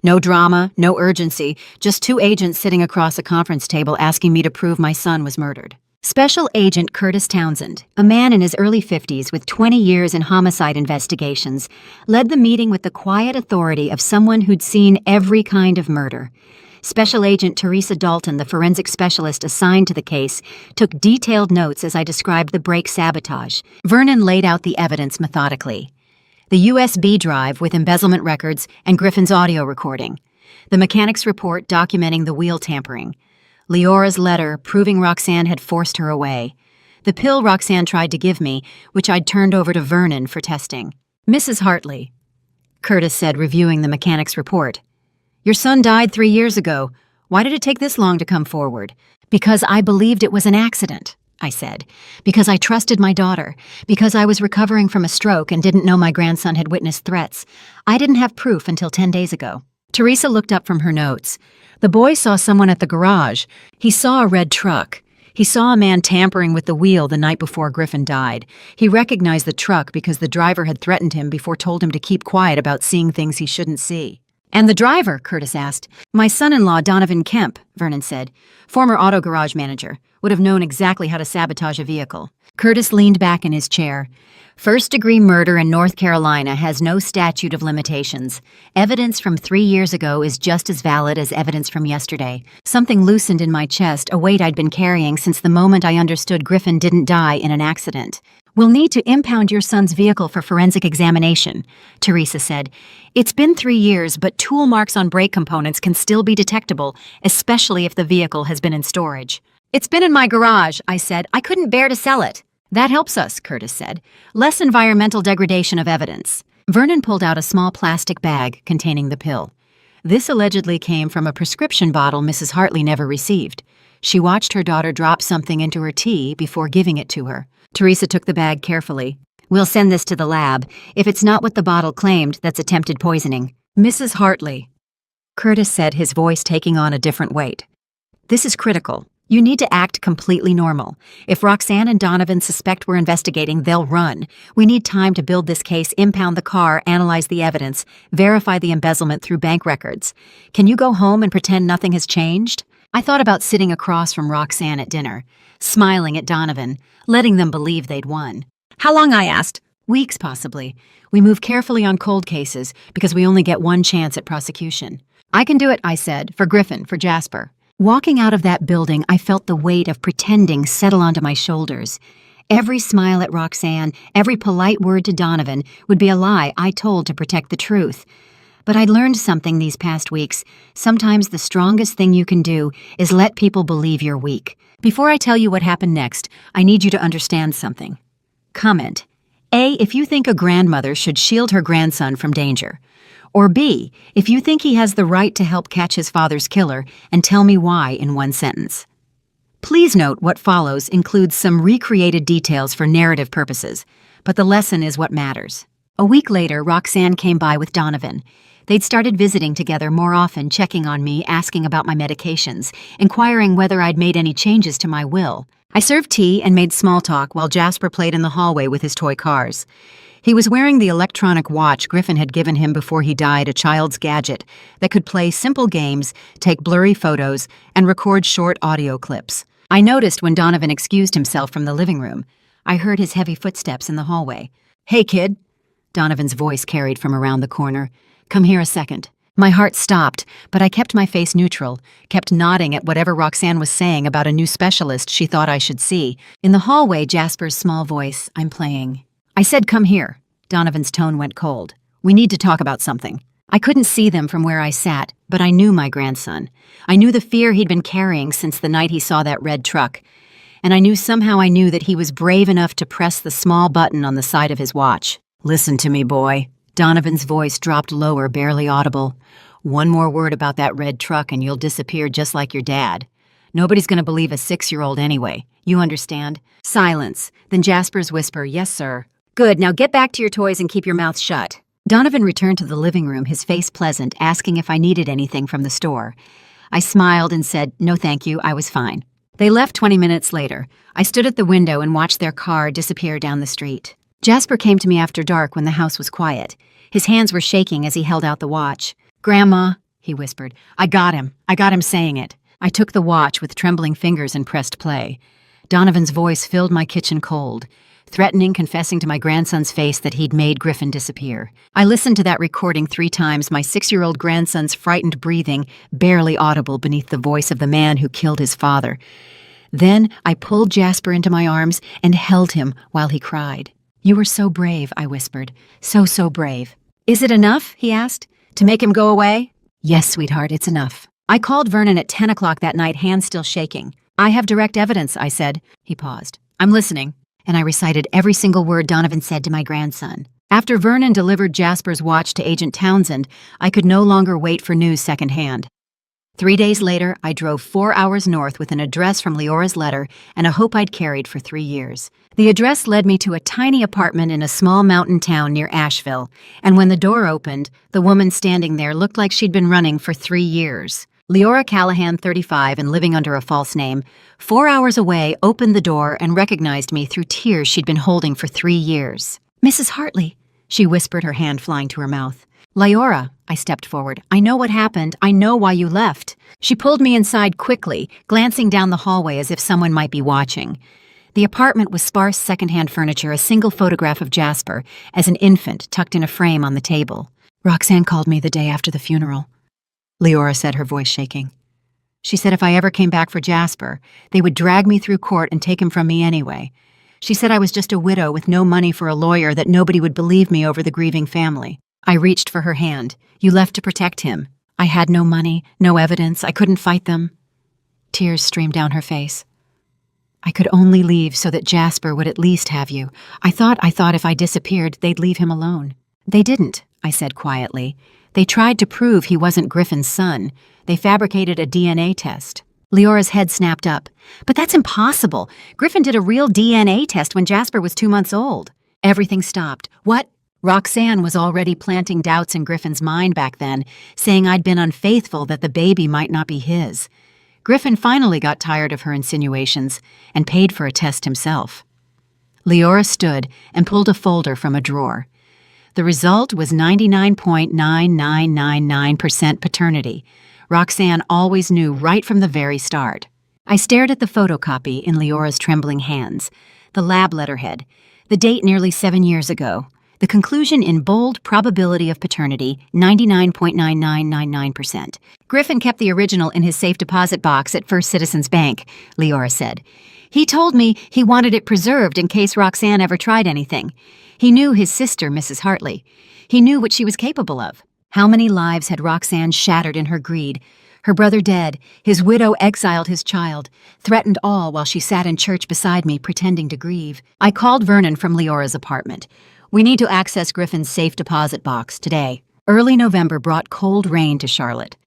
No drama, no urgency, just 2 agents sitting across a conference table asking me to prove my son was murdered. Special Agent Curtis Townsend, a man in his early 50s with 20 years in homicide investigations, led the meeting with the quiet authority of someone who'd seen every kind of murder. Special Agent Teresa Dalton, the forensic specialist assigned to the case, took detailed notes as I described the brake sabotage. Vernon laid out the evidence methodically. The USB drive with embezzlement records and Griffin's audio recording. The mechanic's report documenting the wheel tampering. Leora's letter proving Roxanne had forced her away. The pill Roxanne tried to give me, which I'd turned over to Vernon for testing. "Mrs. Hartley," Curtis said, reviewing the mechanic's report. "Your son died 3 years ago. Why did it take this long to come forward?" "Because I believed it was an accident," I said. "Because I trusted my daughter. Because I was recovering from a stroke and didn't know my grandson had witnessed threats. I didn't have proof until 10 days ago." Teresa looked up from her notes. "The boy saw someone at the garage. He saw a red truck. He saw a man tampering with the wheel the night before Griffin died. He recognized the truck because the driver had threatened him before told him to keep quiet about seeing things he shouldn't see." And the driver? Curtis asked. My son-in-law, Donovan Kemp, Vernon said. Former auto garage manager. Would have known exactly how to sabotage a vehicle. Curtis leaned back in his chair. First-degree murder in North Carolina has no statute of limitations. Evidence from 3 years ago is just as valid as evidence from yesterday. Something loosened in my chest, a weight I'd been carrying since the moment I understood Griffin didn't die in an accident. We'll need to impound your son's vehicle for forensic examination, Teresa said. It's been 3 years, but tool marks on brake components can still be detectable, especially if the vehicle has been in storage. It's been in my garage, I said. I couldn't bear to sell it. That helps us, Curtis said. Less environmental degradation of evidence. Vernon pulled out a small plastic bag containing the pill. This allegedly came from a prescription bottle Mrs. Hartley never received. She watched her daughter drop something into her tea before giving it to her. Teresa took the bag carefully. We'll send this to the lab. If it's not what the bottle claimed, that's attempted poisoning. Mrs. Hartley, Curtis said, his voice taking on a different weight. This is critical. You need to act completely normal. If Roxanne and Donovan suspect we're investigating, they'll run. We need time to build this case, impound the car, analyze the evidence, verify the embezzlement through bank records. Can you go home and pretend nothing has changed? I thought about sitting across from Roxanne at dinner, smiling at Donovan, letting them believe they'd won. How long? I asked. Weeks, possibly. We move carefully on cold cases because we only get one chance at prosecution. I can do it, I said, for Griffin, for Jasper. Walking out of that building, I felt the weight of pretending settle onto my shoulders. Every smile at Roxanne, every polite word to Donovan would be a lie I told to protect the truth. But I'd learned something these past weeks. Sometimes the strongest thing you can do is let people believe you're weak. Before I tell you what happened next, I need you to understand something. Comment. A, if you think a grandmother should shield her grandson from danger. Or B, if you think he has the right to help catch his father's killer, and tell me why in one sentence. Please note what follows includes some recreated details for narrative purposes, but the lesson is what matters. A week later, Roxanne came by with Donovan. They'd started visiting together more often, checking on me, asking about my medications, inquiring whether I'd made any changes to my will. I served tea and made small talk while Jasper played in the hallway with his toy cars. He was wearing the electronic watch Griffin had given him before he died, a child's gadget that could play simple games, take blurry photos, and record short audio clips. I noticed when Donovan excused himself from the living room. I heard his heavy footsteps in the hallway. Hey, kid. Donovan's voice carried from around the corner. Come here a second. My heart stopped, but I kept my face neutral, kept nodding at whatever Roxanne was saying about a new specialist she thought I should see. In the hallway, Jasper's small voice, I'm playing. I said, come here. Donovan's tone went cold. We need to talk about something. I couldn't see them from where I sat, but I knew my grandson. I knew the fear he'd been carrying since the night he saw that red truck. And I knew that he was brave enough to press the small button on the side of his watch. Listen to me, boy. Donovan's voice dropped lower, barely audible. One more word about that red truck and you'll disappear just like your dad. Nobody's going to believe a 6-year-old anyway. You understand? Silence. Then Jasper's whisper, yes, sir. Good, now get back to your toys and keep your mouth shut. Donovan returned to the living room, his face pleasant, asking if I needed anything from the store. I smiled and said, no thank you, I was fine. They left 20 minutes later. I stood at the window and watched their car disappear down the street. Jasper came to me after dark when the house was quiet. His hands were shaking as he held out the watch. Grandma, he whispered, I got him saying it. I took the watch with trembling fingers and pressed play. Donovan's voice filled my kitchen cold, threatening, confessing to my grandson's face that he'd made Griffin disappear. I listened to that recording 3 times, my 6-year-old grandson's frightened breathing, barely audible beneath the voice of the man who killed his father. Then I pulled Jasper into my arms and held him while he cried. You were so brave, I whispered. So brave. Is it enough, he asked, to make him go away? Yes, sweetheart, it's enough. I called Vernon at 10 o'clock that night, hands still shaking. I have direct evidence, I said. He paused. I'm listening. And I recited every single word Donovan said to my grandson. After Vernon delivered Jasper's watch to Agent Townsend, I could no longer wait for news secondhand. 3 days later, I drove 4 hours north with an address from Leora's letter and a hope I'd carried for 3 years. The address led me to a tiny apartment in a small mountain town near Asheville, and when the door opened, the woman standing there looked like she'd been running for 3 years. Leora Callahan, 35 and living under a false name, 4 hours away, opened the door and recognized me through tears she'd been holding for 3 years. Mrs. Hartley, she whispered, her hand flying to her mouth. Lyora, I stepped forward. I know what happened. I know why you left. She pulled me inside quickly, glancing down the hallway as if someone might be watching. The apartment was sparse secondhand furniture, a single photograph of Jasper as an infant tucked in a frame on the table. Roxanne called me the day after the funeral, Leora said, her voice shaking. She said if I ever came back for Jasper, they would drag me through court and take him from me anyway. She said I was just a widow with no money for a lawyer, that nobody would believe me over the grieving family. I reached for her hand. You left to protect him. I had no money, no evidence. I couldn't fight them. Tears streamed down her face. I could only leave so that Jasper would at least have you. I thought if I disappeared, they'd leave him alone. They didn't, I said quietly. They tried to prove he wasn't Griffin's son. They fabricated a DNA test. Leora's head snapped up. But that's impossible. Griffin did a real DNA test when Jasper was 2 months old. Everything stopped. What? Roxanne was already planting doubts in Griffin's mind back then, saying I'd been unfaithful, that the baby might not be his. Griffin finally got tired of her insinuations and paid for a test himself. Leora stood and pulled a folder from a drawer. The result was 99.9999% paternity. Roxanne always knew right from the very start. I stared at the photocopy in Leora's trembling hands, the lab letterhead, the date nearly 7 years ago, the conclusion in bold: probability of paternity, 99.9999%. Griffin kept the original in his safe deposit box at First Citizens Bank, Leora said. He told me he wanted it preserved in case Roxanne ever tried anything. He knew his sister, Mrs. Hartley. He knew what she was capable of. How many lives had Roxanne shattered in her greed? Her brother dead, his widow exiled his child, threatened all while she sat in church beside me pretending to grieve. I called Vernon from Leora's apartment. We need to access Griffin's safe deposit box today. Early November brought cold rain to Charlotte.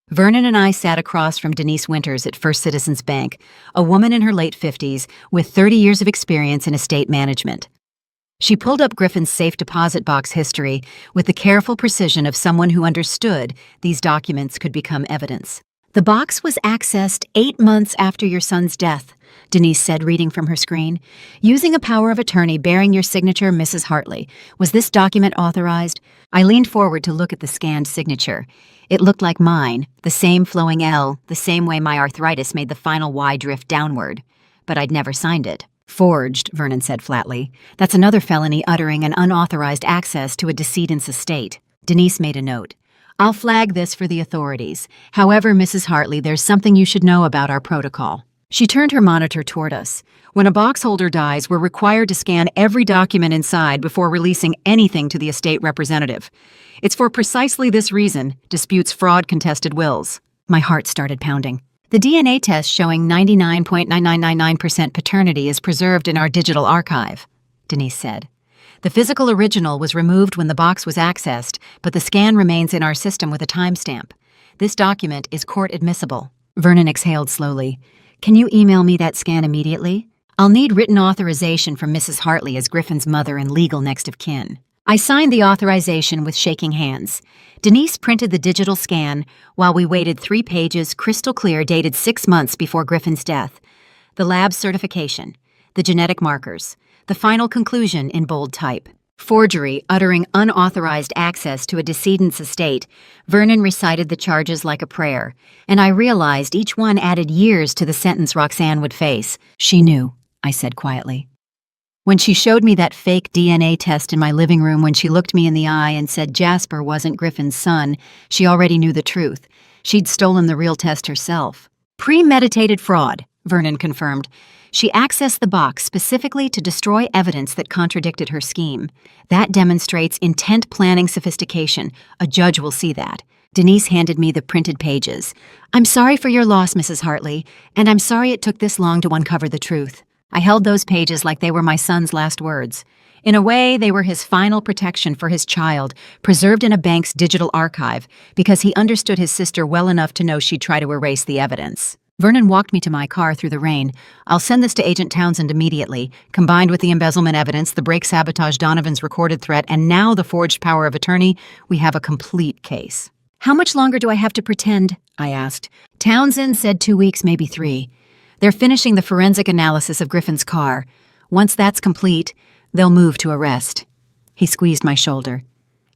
Vernon and I sat across from Denise Winters at First Citizens Bank, a woman in her late 50s with 30 years of experience in estate management. She pulled up Griffin's safe deposit box history with the careful precision of someone who understood these documents could become evidence. The box was accessed 8 months after your son's death, Denise said, reading from her screen. Using a power of attorney bearing your signature, Mrs. Hartley. Was this document authorized? I leaned forward to look at the scanned signature. It looked like mine, the same flowing L, the same way my arthritis made the final Y drift downward. But I'd never signed it. Forged, Vernon said flatly. That's another felony uttering an unauthorized access to a decedent's estate. Denise made a note. I'll flag this for the authorities. However, Mrs. Hartley, there's something you should know about our protocol. She turned her monitor toward us. When a box holder dies, we're required to scan every document inside before releasing anything to the estate representative. It's for precisely this reason: disputes, fraud, contested wills. My heart started pounding. The DNA test showing 99.9999% paternity is preserved in our digital archive, Denise said. The physical original was removed when the box was accessed, but the scan remains in our system with a timestamp. This document is court admissible. Vernon exhaled slowly. Can you email me that scan immediately? I'll need written authorization from Mrs. Hartley as Griffin's mother and legal next of kin. I signed the authorization with shaking hands. Denise printed the digital scan while we waited 3 pages, crystal clear, dated 6 months before Griffin's death. The lab certification, the genetic markers, the final conclusion in bold type. Forgery, uttering unauthorized access to a decedent's estate. Vernon recited the charges like a prayer, and I realized each one added years to the sentence Roxanne would face. She knew, I said quietly. When she showed me that fake DNA test in my living room, when she looked me in the eye and said Jasper wasn't Griffin's son, she already knew the truth. She'd stolen the real test herself. Premeditated fraud, Vernon confirmed. She accessed the box specifically to destroy evidence that contradicted her scheme. That demonstrates intent, planning, sophistication. A judge will see that. Denise handed me the printed pages. I'm sorry for your loss, Mrs. Hartley, and I'm sorry it took this long to uncover the truth. I held those pages like they were my son's last words. In a way, they were his final protection for his child, preserved in a bank's digital archive, because he understood his sister well enough to know she'd try to erase the evidence. Vernon walked me to my car through the rain. I'll send this to Agent Townsend immediately. Combined with the embezzlement evidence, the brake sabotage, Donovan's recorded threat, and now the forged power of attorney, we have a complete case. How much longer do I have to pretend? I asked. Townsend said 2 weeks, maybe 3. They're finishing the forensic analysis of Griffin's car. Once that's complete, they'll move to arrest. He squeezed my shoulder.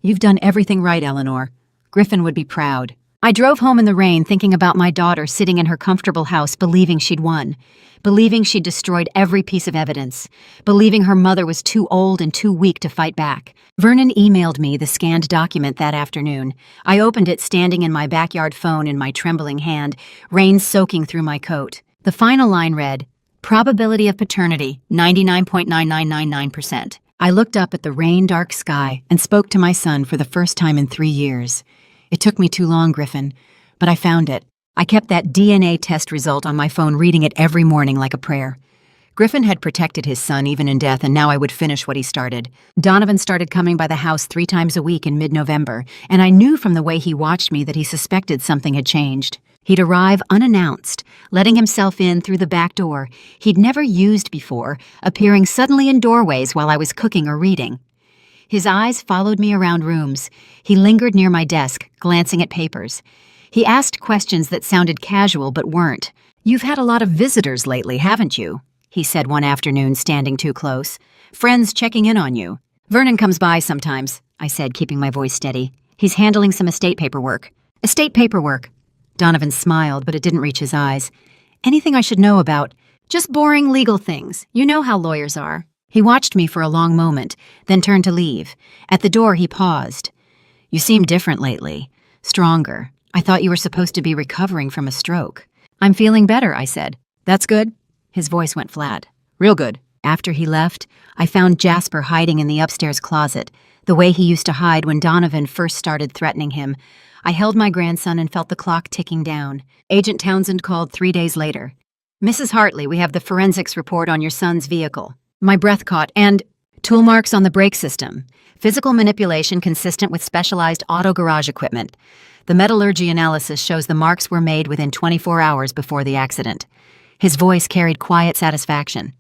"You've done everything right, Eleanor. Griffin would be proud." I drove home in the rain thinking about my daughter sitting in her comfortable house believing she'd won, believing she'd destroyed every piece of evidence, believing her mother was too old and too weak to fight back. Vernon emailed me the scanned document that afternoon. I opened it standing in my backyard phone in my trembling hand, rain soaking through my coat. The final line read, "Probability of paternity, 99.9999%. I looked up at the rain-dark sky and spoke to my son for the first time in 3 years. "It took me too long, Griffin, but I found it." I kept that DNA test result on my phone, reading it every morning like a prayer. Griffin had protected his son even in death, and now I would finish what he started. Donovan started coming by the house 3 times a week in mid-November, and I knew from the way he watched me that he suspected something had changed. He'd arrive unannounced, letting himself in through the back door he'd never used before, appearing suddenly in doorways while I was cooking or reading. His eyes followed me around rooms. He lingered near my desk, glancing at papers. He asked questions that sounded casual but weren't. "You've had a lot of visitors lately, haven't you?" he said one afternoon, standing too close. "Friends checking in on you." "Vernon comes by sometimes," I said, keeping my voice steady. "He's handling some estate paperwork." "Estate paperwork?" Donovan smiled, but it didn't reach his eyes. "Anything I should know about?" "Just boring legal things. You know how lawyers are." He watched me for a long moment, then turned to leave. At the door, he paused. "You seem different lately. Stronger. I thought you were supposed to be recovering from a stroke." "I'm feeling better," I said. "That's good." His voice went flat. "Real good." After he left, I found Jasper hiding in the upstairs closet, the way he used to hide when Donovan first started threatening him. I held my grandson and felt the clock ticking down. Agent Townsend called 3 days later. "Mrs. Hartley, we have the forensics report on your son's vehicle." My breath caught. "And tool marks on the brake system. Physical manipulation consistent with specialized auto garage equipment. The metallurgy analysis shows the marks were made within 24 hours before the accident." His voice carried quiet satisfaction.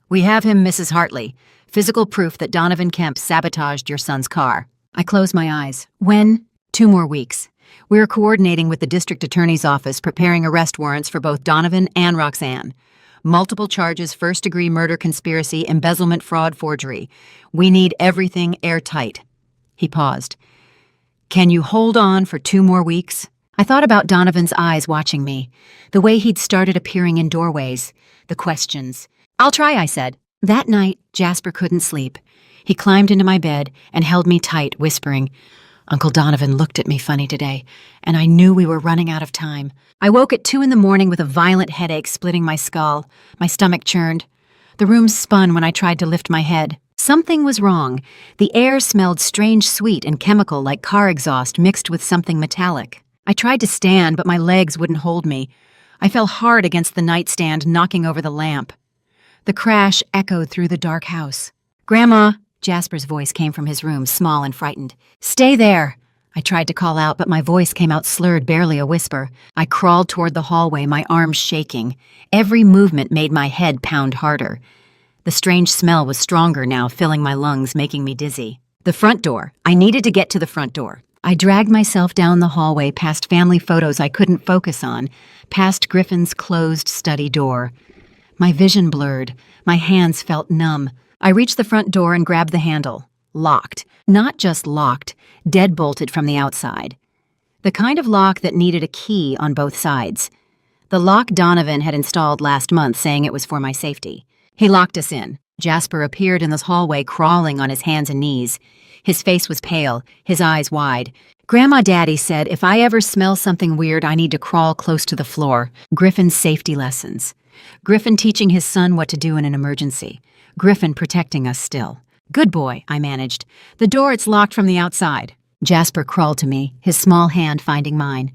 "We have him, Mrs. Hartley. Physical proof that Donovan Kemp sabotaged your son's car." I closed my eyes. "When?" 2 more weeks. We're coordinating with the district attorney's office, preparing arrest warrants for both Donovan and Roxanne. Multiple charges, first-degree murder, conspiracy, embezzlement, fraud, forgery. We need everything airtight." He paused. "Can you hold on for 2 more weeks?" I thought about Donovan's eyes watching me, the way he'd started appearing in doorways, the questions. "I'll try," I said. That night, Jasper couldn't sleep. He climbed into my bed and held me tight, whispering, "Uncle Donovan looked at me funny today, and I knew we were running out of time." I woke at 2 in the morning with a violent headache splitting my skull. My stomach churned. The room spun when I tried to lift my head. Something was wrong. The air smelled strange, sweet, and chemical like car exhaust mixed with something metallic. I tried to stand, but my legs wouldn't hold me. I fell hard against the nightstand, knocking over the lamp. The crash echoed through the dark house. "Grandma!" Jasper's voice came from his room, small and frightened. "Stay there!" I tried to call out, but my voice came out slurred, barely a whisper. I crawled toward the hallway, my arms shaking. Every movement made my head pound harder. The strange smell was stronger now, filling my lungs, making me dizzy. The front door. I needed to get to the front door. I dragged myself down the hallway, past family photos I couldn't focus on, past Griffin's closed study door. My vision blurred. My hands felt numb. I reached the front door and grabbed the handle. Locked. Not just locked, deadbolted from the outside. The kind of lock that needed a key on both sides. The lock Donovan had installed last month, saying it was for my safety. He locked us in. Jasper appeared in this hallway, crawling on his hands and knees. His face was pale, his eyes wide. "Grandma Daddy said if I ever smell something weird, I need to crawl close to the floor." Griffin's safety lessons. Griffin teaching his son what to do in an emergency. Griffin protecting us still. "Good boy," I managed. "The door, it's locked from the outside." Jasper crawled to me, his small hand finding mine.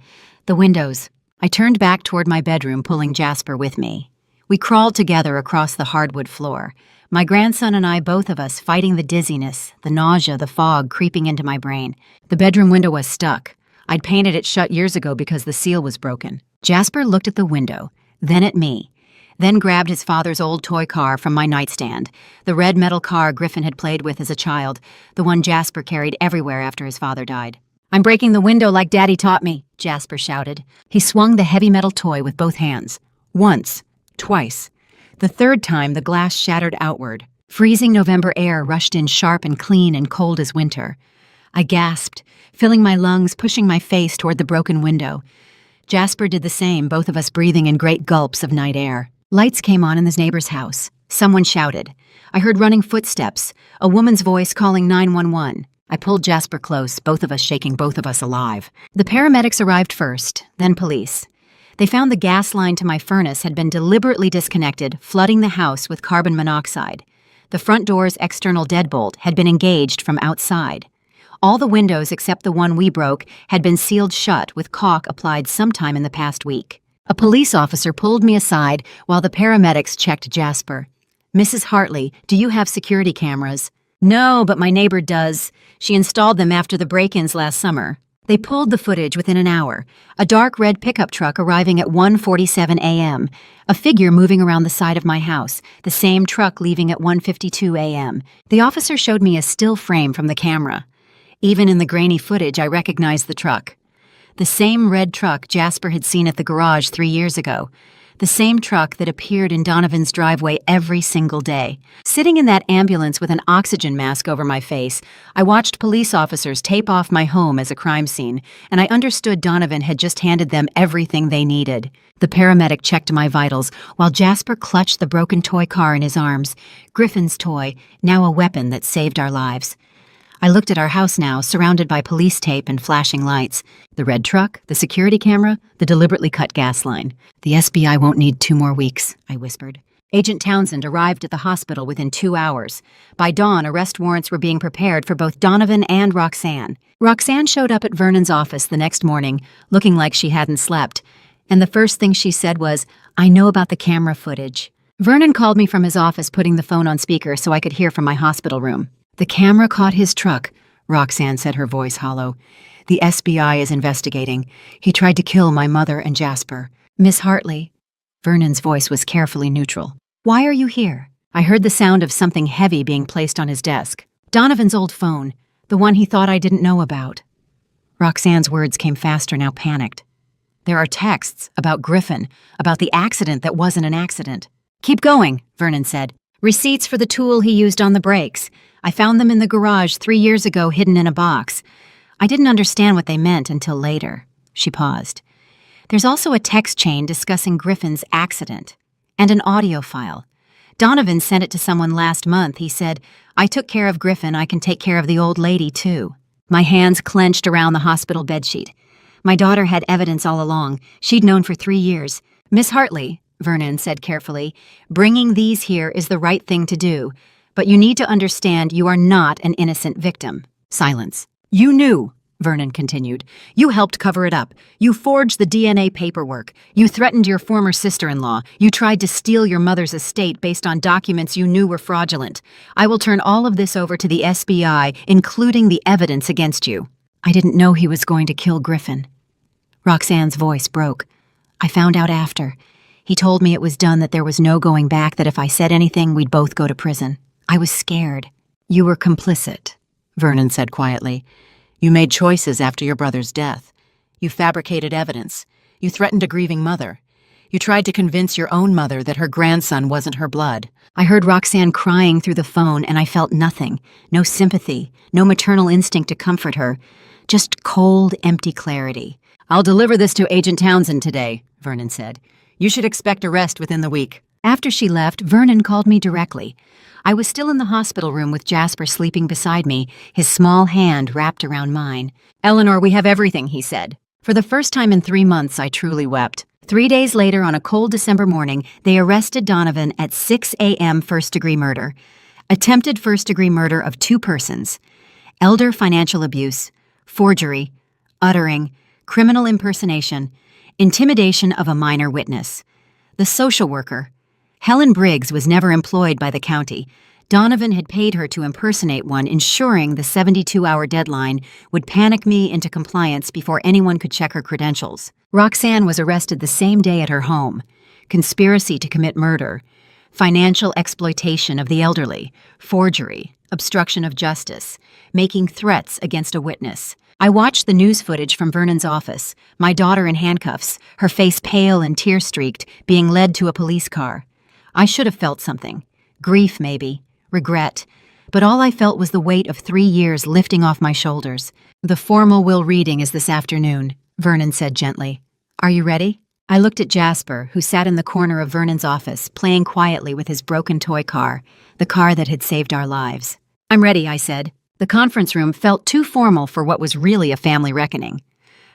"The windows." I turned back toward my bedroom, pulling Jasper with me. We crawled together across the hardwood floor. My grandson and I, both of us, fighting the dizziness, the nausea, the fog creeping into my brain. The bedroom window was stuck. I'd painted it shut years ago because the seal was broken. Jasper looked at the window, then at me. Then grabbed his father's old toy car from my nightstand, the red metal car Griffin had played with as a child, the one Jasper carried everywhere after his father died. "I'm breaking the window like Daddy taught me," Jasper shouted. He swung the heavy metal toy with both hands. Once, twice. The third time, the glass shattered outward. Freezing November air rushed in sharp and clean and cold as winter. I gasped, filling my lungs, pushing my face toward the broken window. Jasper did the same, both of us breathing in great gulps of night air. Lights came on in the neighbor's house. Someone shouted. I heard running footsteps, a woman's voice calling 911. I pulled Jasper close, both of us shaking, both of us alive. The paramedics arrived first, then police. They found the gas line to my furnace had been deliberately disconnected, flooding the house with carbon monoxide. The front door's external deadbolt had been engaged from outside. All the windows except the one we broke had been sealed shut with caulk applied sometime in the past week. A police officer pulled me aside while the paramedics checked Jasper. Mrs. Hartley, do you have security cameras? No, but my neighbor does. She installed them after the break-ins last summer. They pulled the footage within an hour, a dark red pickup truck arriving at 1:47 a.m., a figure moving around the side of my house, the same truck leaving at 1:52 a.m. The officer showed me a still frame from the camera. Even in the grainy footage, I recognized the truck. The same red truck Jasper had seen at the garage 3 years ago. The same truck that appeared in Donovan's driveway every single day. Sitting in that ambulance with an oxygen mask over my face, I watched police officers tape off my home as a crime scene, and I understood Donovan had just handed them everything they needed. The paramedic checked my vitals, while Jasper clutched the broken toy car in his arms. Griffin's toy, now a weapon that saved our lives. I looked at our house now, surrounded by police tape and flashing lights. The red truck, the security camera, the deliberately cut gas line. The SBI won't need 2 more weeks, I whispered. Agent Townsend arrived at the hospital within 2 hours. By dawn, arrest warrants were being prepared for both Donovan and Roxanne. Roxanne showed up at Vernon's office the next morning, looking like she hadn't slept. And the first thing she said was, I know about the camera footage. Vernon called me from his office, putting the phone on speaker so I could hear from my hospital room. The camera caught his truck, Roxanne said, her voice hollow. The SBI is investigating. He tried to kill my mother and Jasper. Miss Hartley. Vernon's voice was carefully neutral. Why are you here? I heard the sound of something heavy being placed on his desk. Donovan's old phone, the one he thought I didn't know about. Roxanne's words came faster, now panicked. There are texts about Griffin, about the accident that wasn't an accident. Keep going, Vernon said. Receipts for the tool he used on the brakes. I found them in the garage 3 years ago, hidden in a box. I didn't understand what they meant until later. She paused. There's also a text chain discussing Griffin's accident, and an audio file. Donovan sent it to someone last month. He said, I took care of Griffin, I can take care of the old lady too. My hands clenched around the hospital bedsheet. My daughter had evidence all along. She'd known for 3 years. Miss Hartley, Vernon said carefully, bringing these here is the right thing to do. But you need to understand you are not an innocent victim. Silence. You knew, Vernon continued. You helped cover it up. You forged the DNA paperwork. You threatened your former sister-in-law. You tried to steal your mother's estate based on documents you knew were fraudulent. I will turn all of this over to the SBI, including the evidence against you. I didn't know he was going to kill Griffin. Roxanne's voice broke. I found out after. He told me it was done, that there was no going back, that if I said anything, we'd both go to prison. I was scared. You were complicit, Vernon said quietly. You made choices after your brother's death. You fabricated evidence. You threatened a grieving mother. You tried to convince your own mother that her grandson wasn't her blood. I heard Roxanne crying through the phone, and I felt nothing. No sympathy, no maternal instinct to comfort her. Just cold, empty clarity. I'll deliver this to Agent Townsend today, Vernon said. You should expect arrest within the week. After she left, Vernon called me directly. I was still in the hospital room with Jasper sleeping beside me, his small hand wrapped around mine. Eleanor, we have everything, he said. For the first time in 3 months, I truly wept. 3 days later, on a cold December morning, they arrested Donovan at 6 a.m. first-degree murder. Attempted first-degree murder of 2 persons. Elder financial abuse, forgery, uttering, criminal impersonation, intimidation of a minor witness. The social worker. Helen Briggs was never employed by the county. Donovan had paid her to impersonate one, ensuring the 72-hour deadline would panic me into compliance before anyone could check her credentials. Roxanne was arrested the same day at her home. Conspiracy to commit murder, financial exploitation of the elderly, forgery, obstruction of justice, making threats against a witness. I watched the news footage from Vernon's office, my daughter in handcuffs, her face pale and tear-streaked, being led to a police car. I should have felt something. Grief, maybe. Regret. but all I felt was the weight of 3 years lifting off my shoulders. "The formal will reading is this afternoon," Vernon said gently. "Are you ready?" I looked at Jasper, who sat in the corner of Vernon's office, playing quietly with his broken toy car, the car that had saved our lives. "I'm ready," I said. The conference room felt too formal for what was really a family reckoning.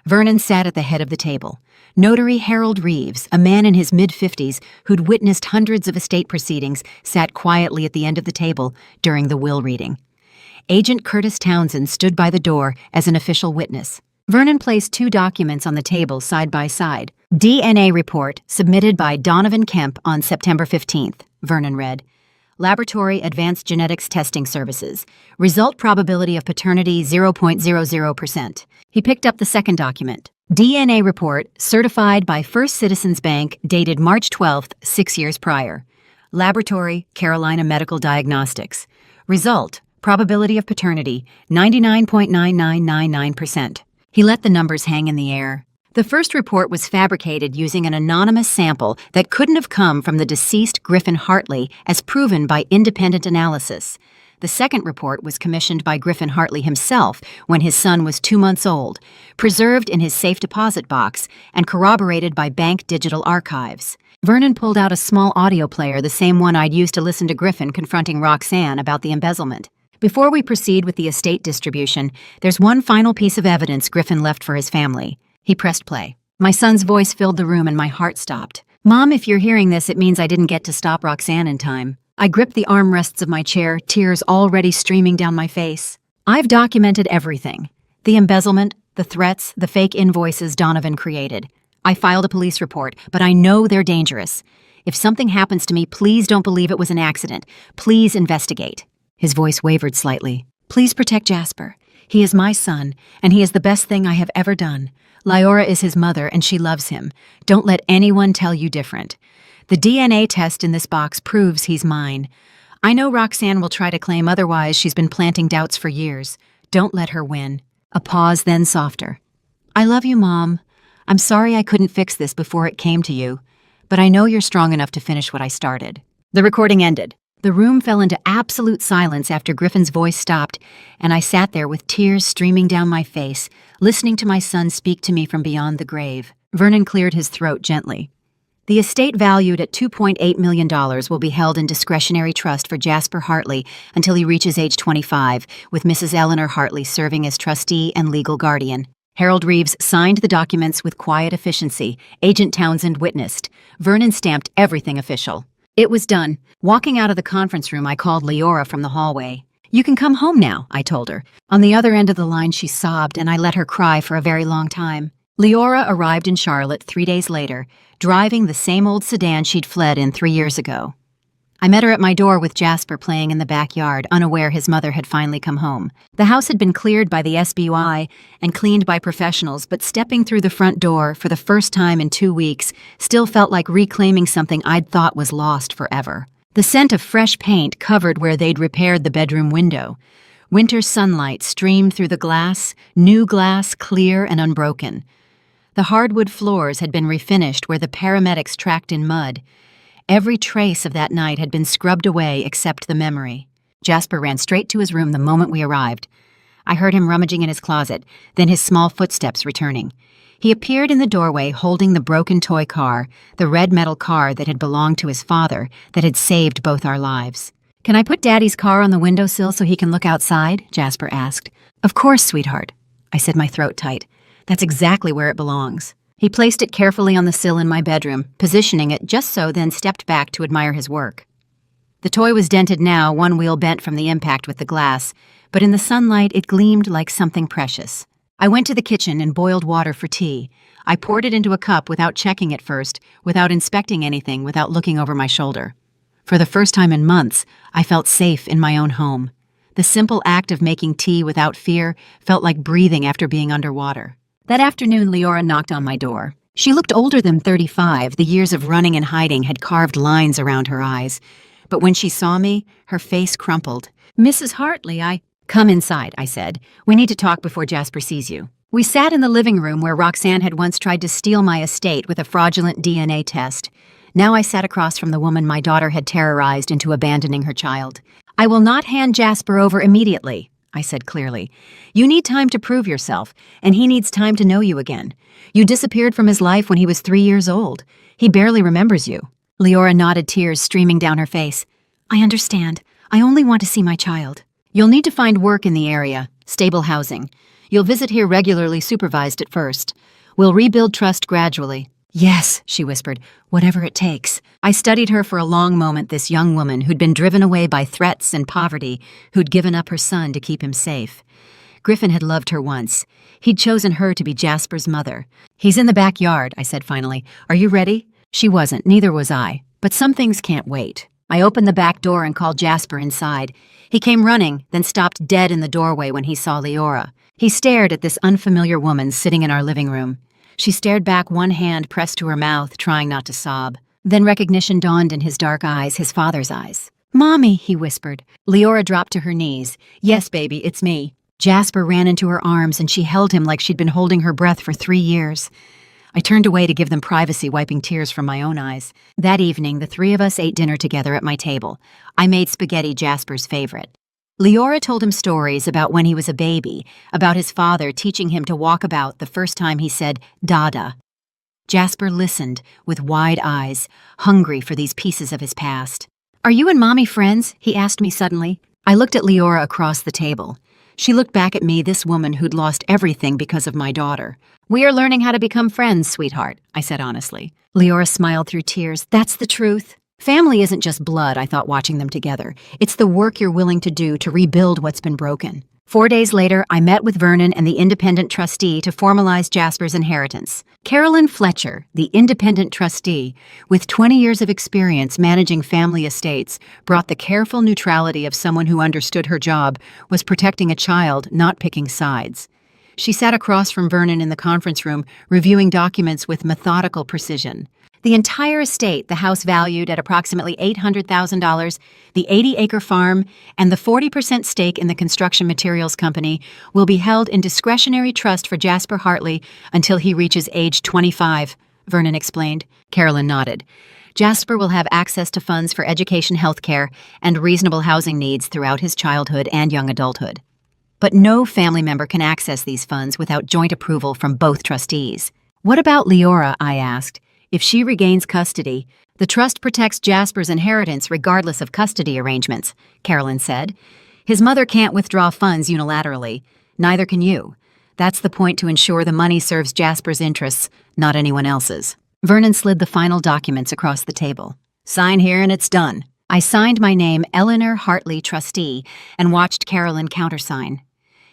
Vernon sat at the head of the table. Notary Harold Reeves, a man in his mid-50s who'd witnessed hundreds of estate proceedings, sat quietly at the end of the table during the will reading. Agent Curtis Townsend stood by the door as an official witness. Vernon placed 2 documents on the table side by side. "DNA report submitted by Donovan Kemp on September 15th, Vernon read. "Laboratory Advanced Genetics Testing Services. Result probability of paternity 0.00%. He picked up the second document. "DNA report certified by First Citizens Bank dated March 12th, 6 years prior. Laboratory Carolina Medical Diagnostics. Result probability of paternity 99.9999%. He let the numbers hang in the air. The first report was fabricated using an anonymous sample that couldn't have come from the deceased Griffin Hartley, as proven by independent analysis. The second report was commissioned by Griffin Hartley himself when his son was 2 months old, preserved in his safe deposit box, and corroborated by bank digital archives. Vernon pulled out a small audio player, the same one I'd used to listen to Griffin confronting Roxanne about the embezzlement. "Before we proceed with the estate distribution, there's one final piece of evidence Griffin left for his family." He pressed play. My son's voice filled the room and my heart stopped. "Mom, if you're hearing this, it means I didn't get to stop Roxanne in time." I gripped the armrests of my chair, tears already streaming down my face. "I've documented everything. The embezzlement, the threats, the fake invoices Donovan created. I filed a police report, but I know they're dangerous. If something happens to me, please don't believe it was an accident. Please investigate." His voice wavered slightly. "Please protect Jasper. He is my son, and he is the best thing I have ever done. Lyora is his mother, and she loves him. Don't let anyone tell you different. The DNA test in this box proves he's mine. I know Roxanne will try to claim otherwise. She's been planting doubts for years. Don't let her win." A pause, then softer. "I love you, Mom. I'm sorry I couldn't fix this before it came to you, but I know you're strong enough to finish what I started." The recording ended. The room fell into absolute silence after Griffin's voice stopped, and I sat there with tears streaming down my face, listening to my son speak to me from beyond the grave. Vernon cleared his throat gently. "The estate valued at $2.8 million will be held in discretionary trust for Jasper Hartley until he reaches age 25, with Mrs. Eleanor Hartley serving as trustee and legal guardian." Harold Reeves signed the documents with quiet efficiency. Agent Townsend witnessed. Vernon stamped everything official. It was done. Walking out of the conference room, I called Leora from the hallway. "You can come home now," I told her. On the other end of the line, she sobbed, and I let her cry for a very long time. Leora arrived in Charlotte 3 days later, driving the same old sedan she'd fled in 3 years ago. I met her at my door with Jasper playing in the backyard, unaware his mother had finally come home. The house had been cleared by the SBY and cleaned by professionals, but stepping through the front door for the first time in 2 weeks still felt like reclaiming something I'd thought was lost forever. The scent of fresh paint covered where they'd repaired the bedroom window. Winter sunlight streamed through the glass, new glass, clear and unbroken. The hardwood floors had been refinished where the paramedics tracked in mud. Every trace of that night had been scrubbed away except the memory. Jasper ran straight to his room the moment we arrived. I heard him rummaging in his closet, then his small footsteps returning. He appeared in the doorway holding the broken toy car, the red metal car that had belonged to his father, that had saved both our lives. "Can I put Daddy's car on the windowsill so he can look outside?" Jasper asked. "Of course, sweetheart," I said, my throat tight. "That's exactly where it belongs." He placed it carefully on the sill in my bedroom, positioning it just so, then stepped back to admire his work. The toy was dented now, one wheel bent from the impact with the glass, but in the sunlight it gleamed like something precious. I went to the kitchen and boiled water for tea. I poured it into a cup without checking it first, without inspecting anything, without looking over my shoulder. For the first time in months, I felt safe in my own home. The simple act of making tea without fear felt like breathing after being underwater. That afternoon, Leora knocked on my door. She looked older than 35. The years of running and hiding had carved lines around her eyes. But when she saw me, her face crumpled. "Mrs. Hartley, Come inside," I said. "We need to talk before Jasper sees you." We sat in the living room where Roxanne had once tried to steal my estate with a fraudulent DNA test. Now I sat across from the woman my daughter had terrorized into abandoning her child. I will not hand Jasper over immediately, I said clearly. You need time to prove yourself, and he needs time to know you again. You disappeared from his life when he was 3 years old. He barely remembers you. Leora nodded, tears streaming down her face. I understand. I only want to see my child. You'll need to find work in the area, stable housing. You'll visit here regularly, supervised at first. We'll rebuild trust gradually. Yes, she whispered, whatever it takes. I studied her for a long moment, this young woman who'd been driven away by threats and poverty, who'd given up her son to keep him safe. Griffin had loved her once. He'd chosen her to be Jasper's mother. He's in the backyard, I said finally. Are you ready? She wasn't, neither was I. But some things can't wait. I opened the back door and called Jasper inside. He came running, then stopped dead in the doorway when he saw Leora. He stared at this unfamiliar woman sitting in our living room. She stared back, one hand pressed to her mouth, trying not to sob. Then recognition dawned in his dark eyes, his father's eyes. Mommy, he whispered. Leora dropped to her knees. Yes, baby, it's me. Jasper ran into her arms and she held him like she'd been holding her breath for 3 years. I turned away to give them privacy, wiping tears from my own eyes. That evening, the 3 of us ate dinner together at my table. I made spaghetti, Jasper's favorite. Leora told him stories about when he was a baby, about his father teaching him to walk about the first time he said, Dada. Jasper listened with wide eyes, hungry for these pieces of his past. Are you and Mommy friends? He asked me suddenly. I looked at Leora across the table. She looked back at me, this woman who'd lost everything because of my daughter. We are learning how to become friends, sweetheart, I said honestly. Leora smiled through tears. That's the truth. Family isn't just blood, I thought, watching them together. It's the work you're willing to do to rebuild what's been broken. 4 days later, I met with Vernon and the independent trustee to formalize Jasper's inheritance. Carolyn Fletcher, the independent trustee, with 20 years of experience managing family estates, brought the careful neutrality of someone who understood her job was protecting a child, not picking sides. She sat across from Vernon in the conference room, reviewing documents with methodical precision. The entire estate, the house valued at approximately $800,000, the 80-acre farm, and the 40% stake in the construction materials company will be held in discretionary trust for Jasper Hartley until he reaches age 25, Vernon explained. Carolyn nodded. Jasper will have access to funds for education, health care, and reasonable housing needs throughout his childhood and young adulthood. But no family member can access these funds without joint approval from both trustees. What about Leora? I asked. If she regains custody, the trust protects Jasper's inheritance regardless of custody arrangements, Carolyn said. His mother can't withdraw funds unilaterally. Neither can you. That's the point, to ensure the money serves Jasper's interests, not anyone else's. Vernon slid the final documents across the table. Sign here and it's done. I signed my name, Eleanor Hartley, trustee, and watched Carolyn countersign.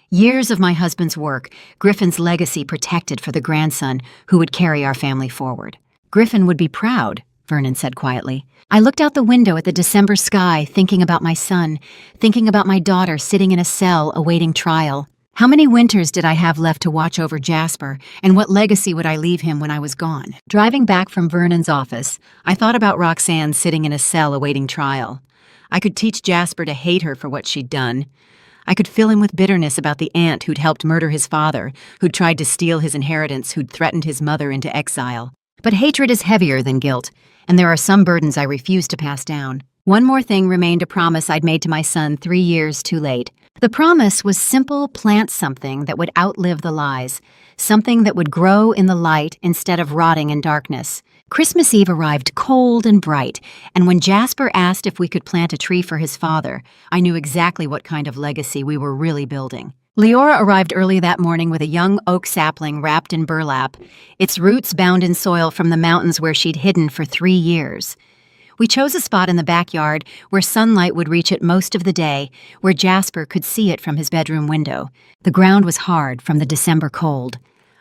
Years of my husband's work, Griffin's legacy protected for the grandson who would carry our family forward. Griffin would be proud, Vernon said quietly. I looked out the window at the December sky, thinking about my son, thinking about my daughter sitting in a cell awaiting trial. How many winters did I have left to watch over Jasper, and what legacy would I leave him when I was gone? Driving back from Vernon's office, I thought about Roxanne sitting in a cell awaiting trial. I could teach Jasper to hate her for what she'd done. I could fill him with bitterness about the aunt who'd helped murder his father, who'd tried to steal his inheritance, who'd threatened his mother into exile. But hatred is heavier than guilt, and there are some burdens I refuse to pass down. One more thing remained, a promise I'd made to my son 3 years too late. The promise was simple: plant something that would outlive the lies, something that would grow in the light instead of rotting in darkness. Christmas Eve arrived cold and bright, and when Jasper asked if we could plant a tree for his father, I knew exactly what kind of legacy we were really building. Leora arrived early that morning with a young oak sapling wrapped in burlap, its roots bound in soil from the mountains where she'd hidden for 3 years. We chose a spot in the backyard where sunlight would reach it most of the day, where Jasper could see it from his bedroom window. The ground was hard from the December cold.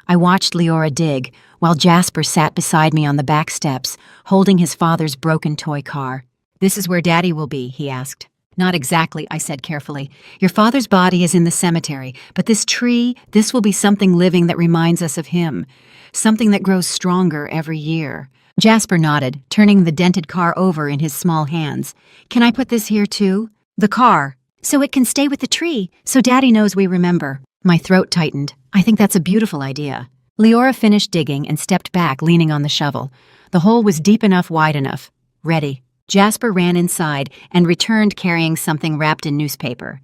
I watched Leora dig, while Jasper sat beside me on the back steps, holding his father's broken toy car. This is where Daddy will be, he asked. Not exactly, I said carefully. Your father's body is in the cemetery, but this tree, this will be something living that reminds us of him, something that grows stronger every year. Jasper nodded, turning the dented car over in his small hands. Can I put this here too? The car. So it can stay with the tree, so Daddy knows we remember. My throat tightened. I think that's a beautiful idea. Leora finished digging and stepped back, leaning on the shovel. The hole was deep enough, wide enough. Ready. Jasper ran inside and returned carrying something wrapped in newspaper.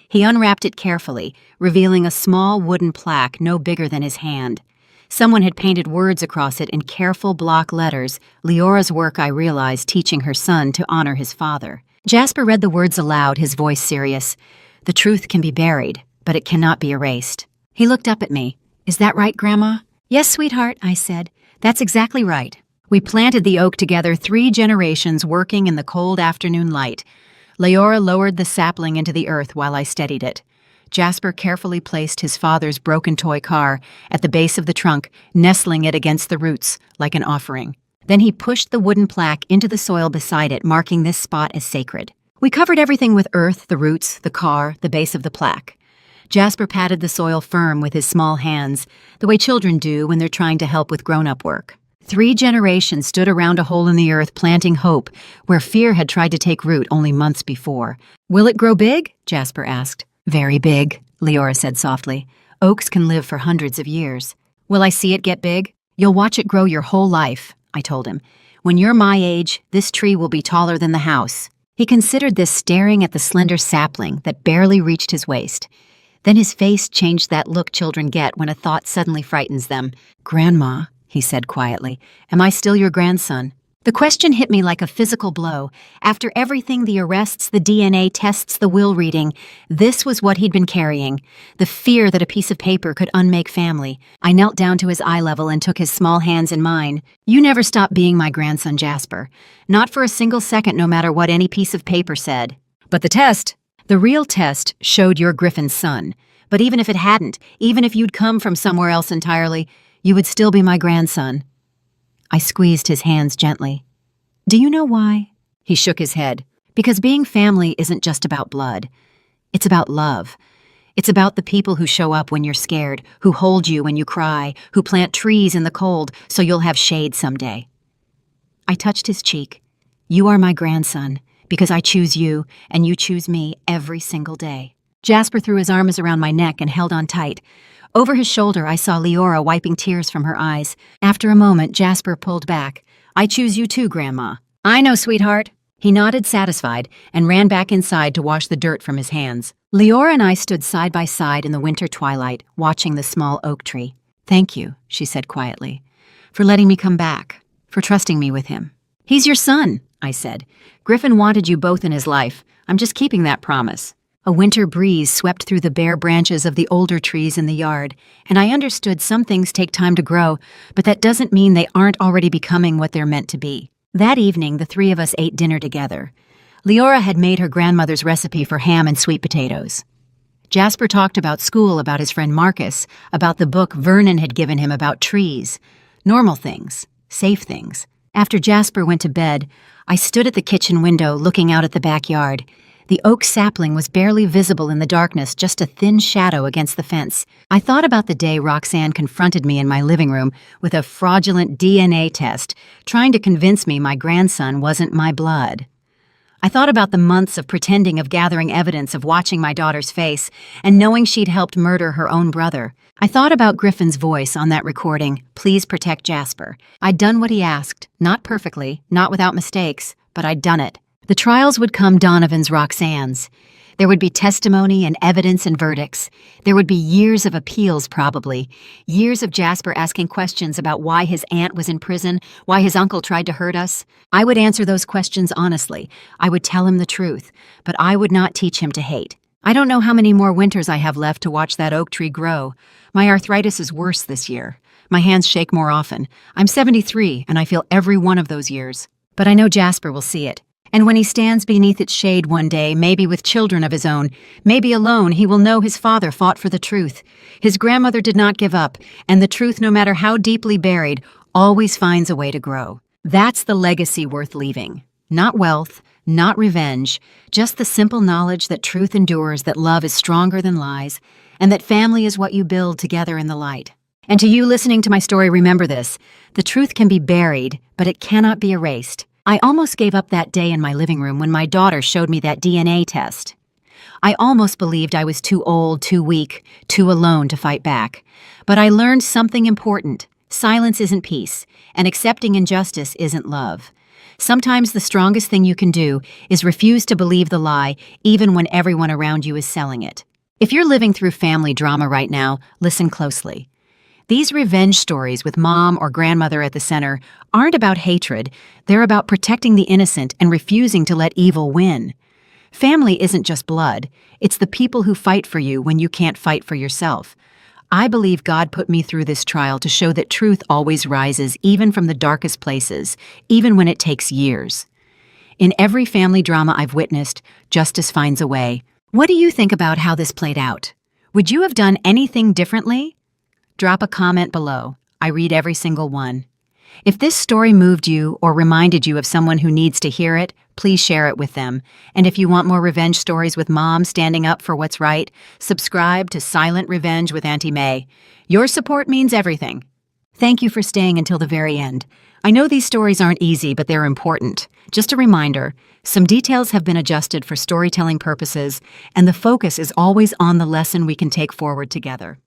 He unwrapped it carefully, revealing a small wooden plaque no bigger than his hand. Someone had painted words across it in careful block letters, Leora's work, I realized, teaching her son to honor his father. Jasper read the words aloud, his voice serious. "The truth can be buried, but it cannot be erased." He looked up at me. "Is that right, Grandma?" "Yes, sweetheart," I said. "That's exactly right." We planted the oak together, 3 generations working in the cold afternoon light. Leora lowered the sapling into the earth while I steadied it. Jasper carefully placed his father's broken toy car at the base of the trunk, nestling it against the roots like an offering. Then he pushed the wooden plaque into the soil beside it, marking this spot as sacred. We covered everything with earth, the roots, the car, the base of the plaque. Jasper patted the soil firm with his small hands, the way children do when they're trying to help with grown-up work. 3 generations stood around a hole in the earth planting hope where fear had tried to take root only months before. "Will it grow big?" Jasper asked. "Very big," Leora said softly. "Oaks can live for hundreds of years." "Will I see it get big?" "You'll watch it grow your whole life," I told him. "When you're my age, this tree will be taller than the house." He considered this, staring at the slender sapling that barely reached his waist. Then his face changed that look children get when a thought suddenly frightens them. "Grandma," he said quietly, "am I still your grandson?" The question hit me like a physical blow. After everything, the arrests, the DNA tests, the will reading, this was what he'd been carrying. The fear that a piece of paper could unmake family. I knelt down to his eye level and took his small hands in mine. "You never stopped being my grandson, Jasper. Not for a single second, no matter what any piece of paper said. But the real test showed you're Griffin's son. But even if it hadn't, even if you'd come from somewhere else entirely, you would still be my grandson." I squeezed his hands gently. "Do you know why?" He shook his head. "Because being family isn't just about blood. It's about love. It's about the people who show up when you're scared, who hold you when you cry, who plant trees in the cold so you'll have shade someday." I touched his cheek. "You are my grandson, because I choose you, and you choose me every single day." Jasper threw his arms around my neck and held on tight. Over his shoulder, I saw Leora wiping tears from her eyes. After a moment, Jasper pulled back. "I choose you too, Grandma." "I know, sweetheart." He nodded, satisfied, and ran back inside to wash the dirt from his hands. Leora and I stood side by side in the winter twilight, watching the small oak tree. "Thank you," she said quietly, "for letting me come back, for trusting me with him." "He's your son," I said. "Griffin wanted you both in his life. I'm just keeping that promise." A winter breeze swept through the bare branches of the older trees in the yard, and I understood some things take time to grow, but that doesn't mean they aren't already becoming what they're meant to be. That evening, the 3 of us ate dinner together. Leora had made her grandmother's recipe for ham and sweet potatoes. Jasper talked about school, about his friend Marcus, about the book Vernon had given him about trees. Normal things, safe things. After Jasper went to bed, I stood at the kitchen window looking out at the backyard. The oak sapling was barely visible in the darkness, just a thin shadow against the fence. I thought about the day Roxanne confronted me in my living room with a fraudulent DNA test, trying to convince me my grandson wasn't my blood. I thought about the months of pretending, of gathering evidence, of watching my daughter's face, and knowing she'd helped murder her own brother. I thought about Griffin's voice on that recording, "Please protect Jasper." I'd done what he asked, not perfectly, not without mistakes, but I'd done it. The trials would come, Donovan's, Roxanne's. There would be testimony and evidence and verdicts. There would be years of appeals, probably. Years of Jasper asking questions about why his aunt was in prison, why his uncle tried to hurt us. I would answer those questions honestly. I would tell him the truth, but I would not teach him to hate. I don't know how many more winters I have left to watch that oak tree grow. My arthritis is worse this year. My hands shake more often. I'm 73, and I feel every one of those years. But I know Jasper will see it. And when he stands beneath its shade one day, maybe with children of his own, maybe alone, he will know his father fought for the truth. His grandmother did not give up, and the truth, no matter how deeply buried, always finds a way to grow. That's the legacy worth leaving. Not wealth, not revenge, just the simple knowledge that truth endures, that love is stronger than lies, and that family is what you build together in the light. And to you listening to my story, remember this: the truth can be buried, but it cannot be erased. I almost gave up that day in my living room when my daughter showed me that DNA test. I almost believed I was too old, too weak, too alone to fight back. But I learned something important. Silence isn't peace, and accepting injustice isn't love. Sometimes the strongest thing you can do is refuse to believe the lie, even when everyone around you is selling it. If you're living through family drama right now, listen closely. These revenge stories with mom or grandmother at the center aren't about hatred, they're about protecting the innocent and refusing to let evil win. Family isn't just blood, it's the people who fight for you when you can't fight for yourself. I believe God put me through this trial to show that truth always rises even from the darkest places, even when it takes years. In every family drama I've witnessed, justice finds a way. What do you think about how this played out? Would you have done anything differently? Drop a comment below. I read every single one. If this story moved you or reminded you of someone who needs to hear it, please share it with them. And if you want more revenge stories with mom standing up for what's right, subscribe to Silent Revenge with Auntie May. Your support means everything. Thank you for staying until the very end. I know these stories aren't easy, but they're important. Just a reminder, some details have been adjusted for storytelling purposes, and the focus is always on the lesson we can take forward together.